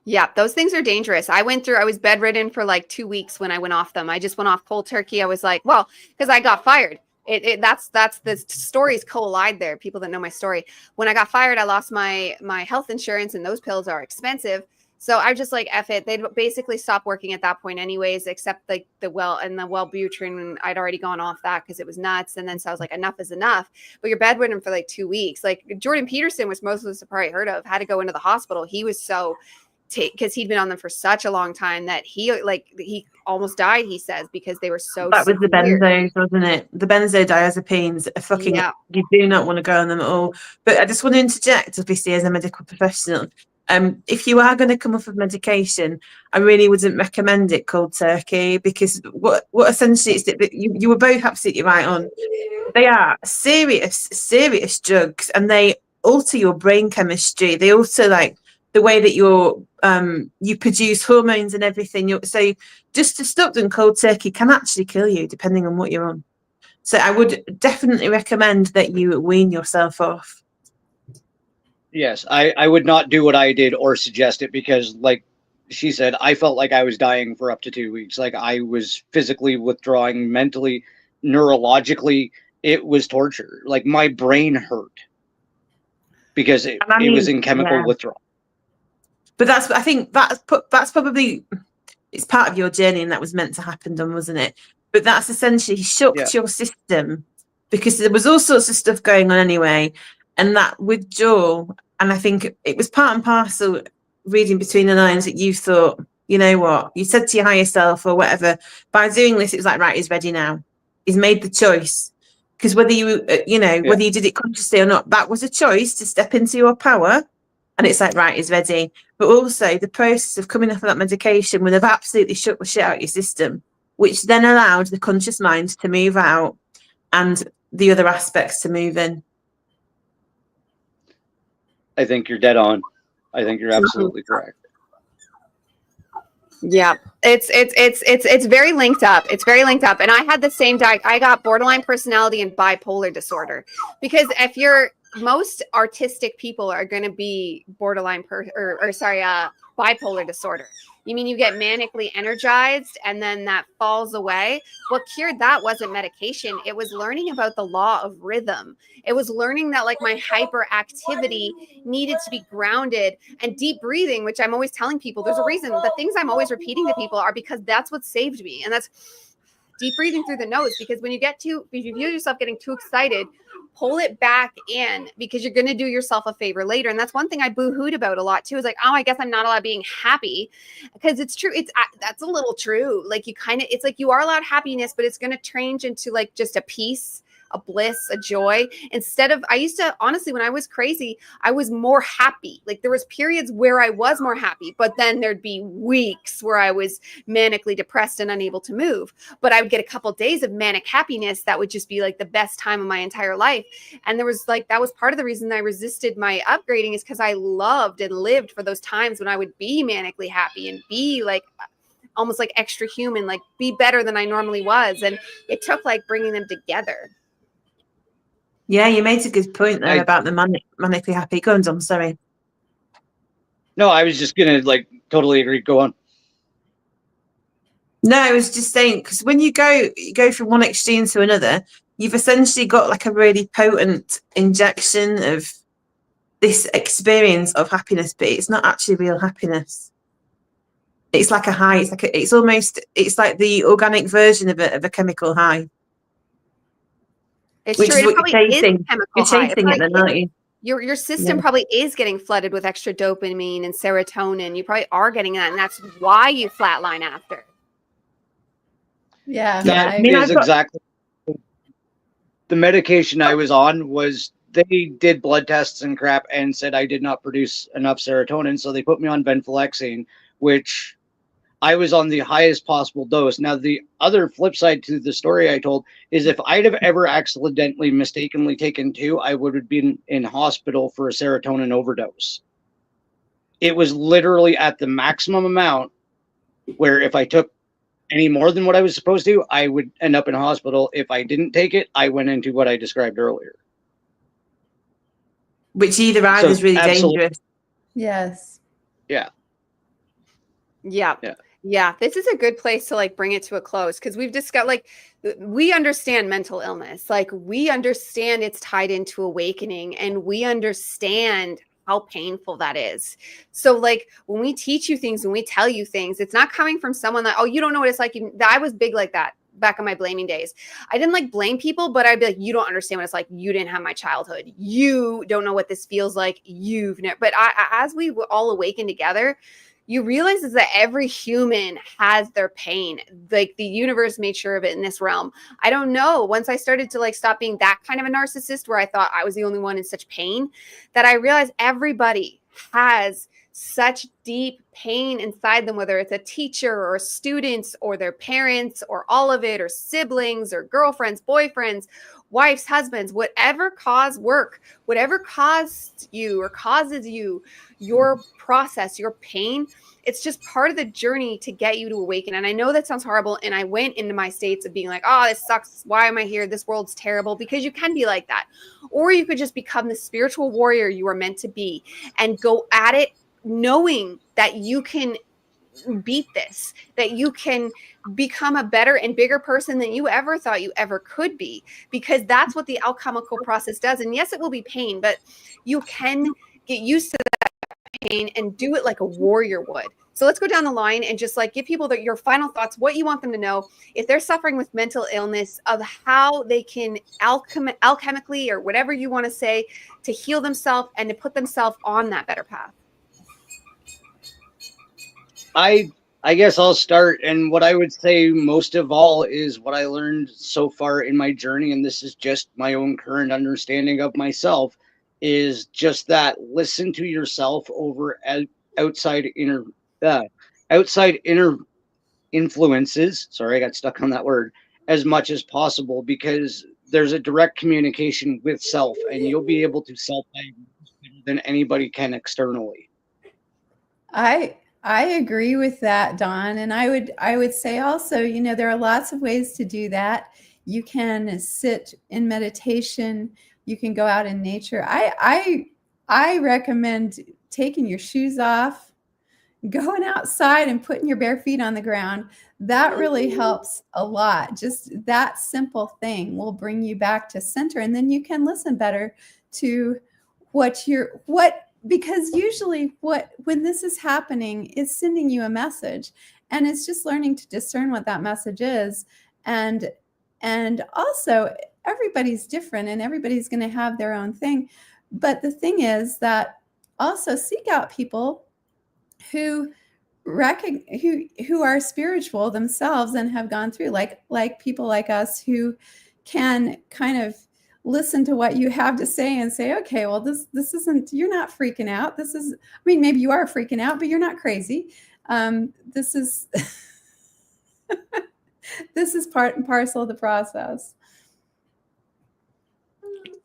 Speaker 1: Yeah, those things are dangerous. I was bedridden for like 2 weeks when I went off them. I just went off cold turkey. I was like, well, because I got fired. That's the stories collide there. People that know my story. When I got fired, I lost my health insurance, and those pills are expensive. So I was just like, F it. They'd basically stopped working at that point anyways, except like the Wellbutrin. I'd already gone off that because it was nuts. And then so I was like, enough is enough. But you're bedridden for like 2 weeks. Like Jordan Peterson was most of us have probably heard of, had to go into the hospital. He was so because he'd been on them for such a long time that he almost died, he says, because they were so
Speaker 3: That was the
Speaker 1: severe.
Speaker 3: benzos, wasn't it? The benzodiazepines are fucking,
Speaker 1: Yeah.
Speaker 3: you do not want to go on them at all. But I just want to interject, obviously, as a medical professional. If you are going to come off of medication, I really wouldn't recommend it cold turkey, because what essentially is that you were both absolutely right on. They are serious drugs, and they alter your brain chemistry. They also like the way that you produce hormones and everything. So just to stop them cold turkey can actually kill you, depending on what you're on. So I would definitely recommend that you wean yourself off.
Speaker 2: Yes, I would not do what I did or suggest it, because like she said, I felt like I was dying for up to 2 weeks. Like I was physically withdrawing, mentally, neurologically. It was torture. Like my brain hurt because it was in chemical withdrawal.
Speaker 3: But I think that's probably, it's part of your journey, and that was meant to happen, wasn't it? But that's essentially shocked your system, because there was all sorts of stuff going on anyway. And that withdrawal, and I think it was part and parcel, reading between the lines, that you thought, you know what, you said to your higher self or whatever, by doing this, it was like, right, he's ready now. He's made the choice. Because whether whether you did it consciously or not, that was a choice to step into your power. And it's like, right, he's ready. But also the process of coming off of that medication would have absolutely shut the shit out of your system, which then allowed the conscious mind to move out and the other aspects to move in.
Speaker 2: I think you're dead on. I think you're absolutely correct.
Speaker 1: Yeah, it's very linked up. It's very linked up. And I had the same I got borderline personality and bipolar disorder, because if you're most artistic people are going to be borderline bipolar disorder. You mean you get manically energized and then that falls away? What cured that wasn't medication. It was learning about the law of rhythm. It was learning that like my hyperactivity needed to be grounded, and deep breathing, which I'm always telling people, there's a reason. The things I'm always repeating to people are because that's what saved me. And that's deep breathing through the nose, because when you if you feel yourself getting too excited, pull it back in, because you're going to do yourself a favor later. And that's one thing I boo-hooed about a lot too, is like, oh, I guess I'm not allowed being happy, because it's true. That's a little true. Like it's like you are allowed happiness, but it's going to change into like just a peace, a bliss, a joy. Instead of, I used to, honestly, when I was crazy, I was more happy. Like there was periods where I was more happy, but then there'd be weeks where I was manically depressed and unable to move. But I would get a couple of days of manic happiness that would just be like the best time of my entire life. And there was like, that was part of the reason I resisted my upgrading, is because I loved and lived for those times when I would be manically happy and be like almost like extra human, like be better than I normally was. And it took like bringing them together.
Speaker 3: Yeah, you made a good point there about the manically happy. Go on, Dom, sorry.
Speaker 2: No, I was just going to like totally agree. Go on.
Speaker 3: No, I was just saying, because when you go from one extreme to another, you've essentially got like a really potent injection of this experience of happiness, but it's not actually real happiness. It's like a high. It's like the organic version of a chemical high.
Speaker 1: It's
Speaker 3: Which
Speaker 1: true.
Speaker 3: is what
Speaker 1: It probably
Speaker 3: you're
Speaker 1: is
Speaker 3: chasing.
Speaker 1: chemical
Speaker 3: You're
Speaker 1: high.
Speaker 3: chasing it then, aren't you?
Speaker 1: Your system probably is getting flooded with extra dopamine and serotonin. You probably are getting that, and that's why you flatline after.
Speaker 4: Yeah.
Speaker 2: That is exactly the medication I was on. Was they did blood tests and crap and said I did not produce enough serotonin, so they put me on venlafaxine, which I was on the highest possible dose. Now, the other flip side to the story I told is if I'd have ever accidentally mistakenly taken 2, I would have been in hospital for a serotonin overdose. It was literally at the maximum amount where if I took any more than what I was supposed to, I would end up in hospital. If I didn't take it, I went into what I described earlier.
Speaker 3: Which either
Speaker 2: So,
Speaker 3: either is really
Speaker 2: absolutely.
Speaker 3: dangerous.
Speaker 4: Yes.
Speaker 1: Yeah.
Speaker 2: Yeah.
Speaker 1: Yeah, this is a good place to like bring it to a close because we've discussed like we understand mental illness. Like we understand it's tied into awakening and we understand how painful that is. So like when we teach you things, when we tell you things, it's not coming from someone that, oh, you don't know what it's like. I was big like that back in my blaming days. I didn't like blame people, but I'd be like, you don't understand what it's like. You didn't have my childhood. You don't know what this feels like. You've never, but as we all awaken together, you realize is that every human has their pain. Like the universe made sure of it in this realm. I don't know. Once I started to like stop being that kind of a narcissist where I thought I was the only one in such pain, that I realized everybody has such deep pain inside them, whether it's a teacher or students or their parents or all of it or siblings or girlfriends, boyfriends, wives, husbands, whatever caused work, whatever caused you or causes you, your process, your pain, it's just part of the journey to get you to awaken. And I know that sounds horrible. And I went into my states of being like, oh, this sucks. Why am I here? This world's terrible, because you can be like that. Or you could just become the spiritual warrior you are meant to be and go at it knowing that you can beat this, that you can become a better and bigger person than you ever thought you ever could be, because that's what the alchemical process does. And yes, it will be pain, but you can get used to that pain and do it like a warrior would. So let's go down the line and just like give people your final thoughts, what you want them to know if they're suffering with mental illness, of how they can alchemically or whatever you want to say to heal themselves and to put themselves on that better path.
Speaker 2: I guess I'll start, and what I would say most of all is what I learned so far in my journey, and this is just my own current understanding of myself, is just that listen to yourself over outside inner influences. Sorry, I got stuck on that word. As much as possible, because there's a direct communication with self, and you'll be able to self-diagnose better than anybody can externally.
Speaker 4: I agree with that, Don. And I would say also, you know, there are lots of ways to do that. You can sit in meditation. You can go out in nature. I recommend taking your shoes off, going outside and putting your bare feet on the ground. That really helps a lot. Just that simple thing will bring you back to center. And then you can listen better to because usually when this is happening, it's sending you a message, and it's just learning to discern what that message is. And also everybody's different and everybody's going to have their own thing. But the thing is that also seek out people who are spiritual themselves and have gone through like people like us who can kind of listen to what you have to say and say, okay, well, this isn't, you're not freaking out. This is, I mean, maybe you are freaking out, but you're not crazy. This is, this is part and parcel of the process.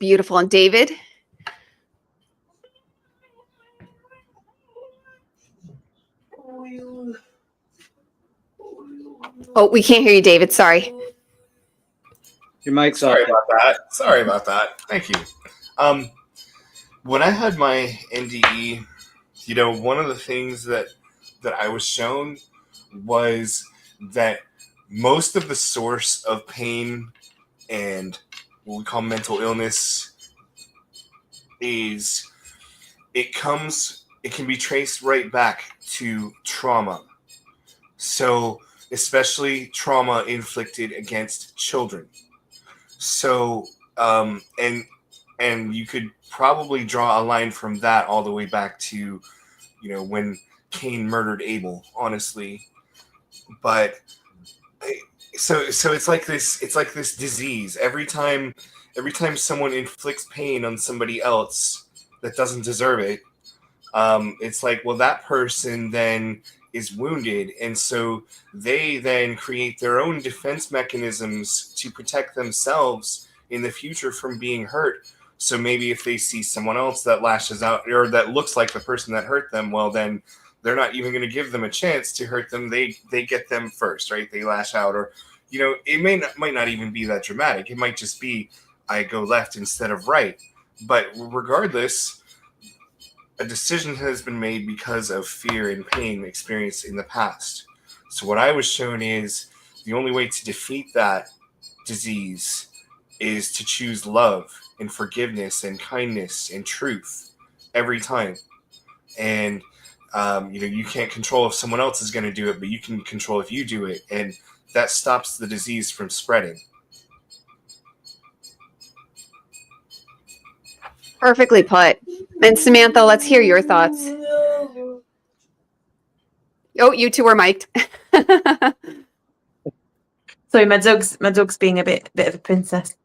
Speaker 1: Beautiful. And David? Oh, we can't hear you, David. Sorry.
Speaker 2: Your mic's
Speaker 5: Sorry
Speaker 2: off.
Speaker 5: about that. Thank you. When I had my NDE, you know, one of the things that I was shown was that most of the source of pain and what we call mental illness it can be traced right back to trauma. So especially trauma inflicted against children. So, and you could probably draw a line from that all the way back to, you know, when Cain murdered Abel, honestly. But so it's like this disease. Every time someone inflicts pain on somebody else that doesn't deserve it, it's like, well, that person then is wounded, and so they then create their own defense mechanisms to protect themselves in the future from being hurt. So maybe if they see someone else that lashes out or that looks like the person that hurt them, well, then they're not even going to give them a chance to hurt them. They get them first, right? They lash out, or it might not even be that dramatic. It might just be I go left instead of right. But regardless, a decision has been made because of fear and pain experienced in the past. So what I was shown is the only way to defeat that disease is to choose love and forgiveness and kindness and truth every time. And you can't control if someone else is going to do it, but you can control if you do it, and that stops the disease from spreading.
Speaker 1: Perfectly put. And Samantha, let's hear your thoughts. Oh, you two were mic'd.
Speaker 3: Sorry, my dog's being a bit of a princess.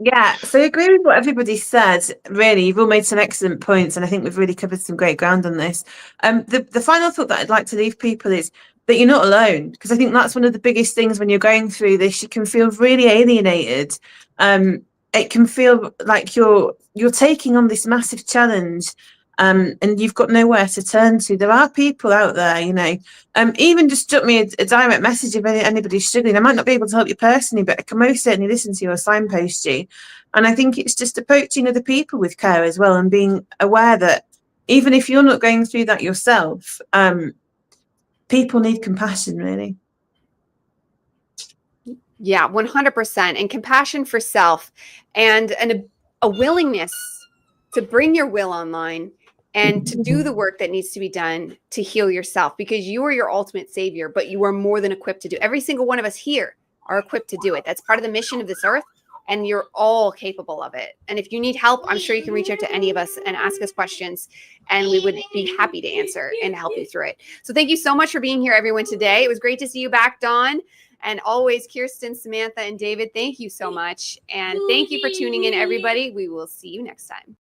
Speaker 3: Yeah, so I agree with what everybody said. Really, you've all made some excellent points, and I think we've really covered some great ground on this. The final thought that I'd like to leave people is that you're not alone, because I think that's one of the biggest things when you're going through this. You can feel really alienated. It can feel like you're taking on this massive challenge, and you've got nowhere to turn to. There are people out there, even just drop me a direct message if anybody's struggling. I might not be able to help you personally, but I can most certainly listen to you or signpost you. And I think it's just approaching other people with care as well, and being aware that even if you're not going through that yourself, people need compassion, really.
Speaker 1: Yeah, 100%. And compassion for self, and a willingness to bring your will online and to do the work that needs to be done to heal yourself, because you are your ultimate savior, but you are more than equipped to do. Every single one of us here are equipped to do it. That's part of the mission of this earth, and you're all capable of it. And if you need help, I'm sure you can reach out to any of us and ask us questions, and we would be happy to answer and help you through it. So thank you so much for being here, everyone, today. It was great to see you back, Dawn. And always, Kirsten, Samantha, and David, thank you so much. And thank you for tuning in, everybody. We will see you next time.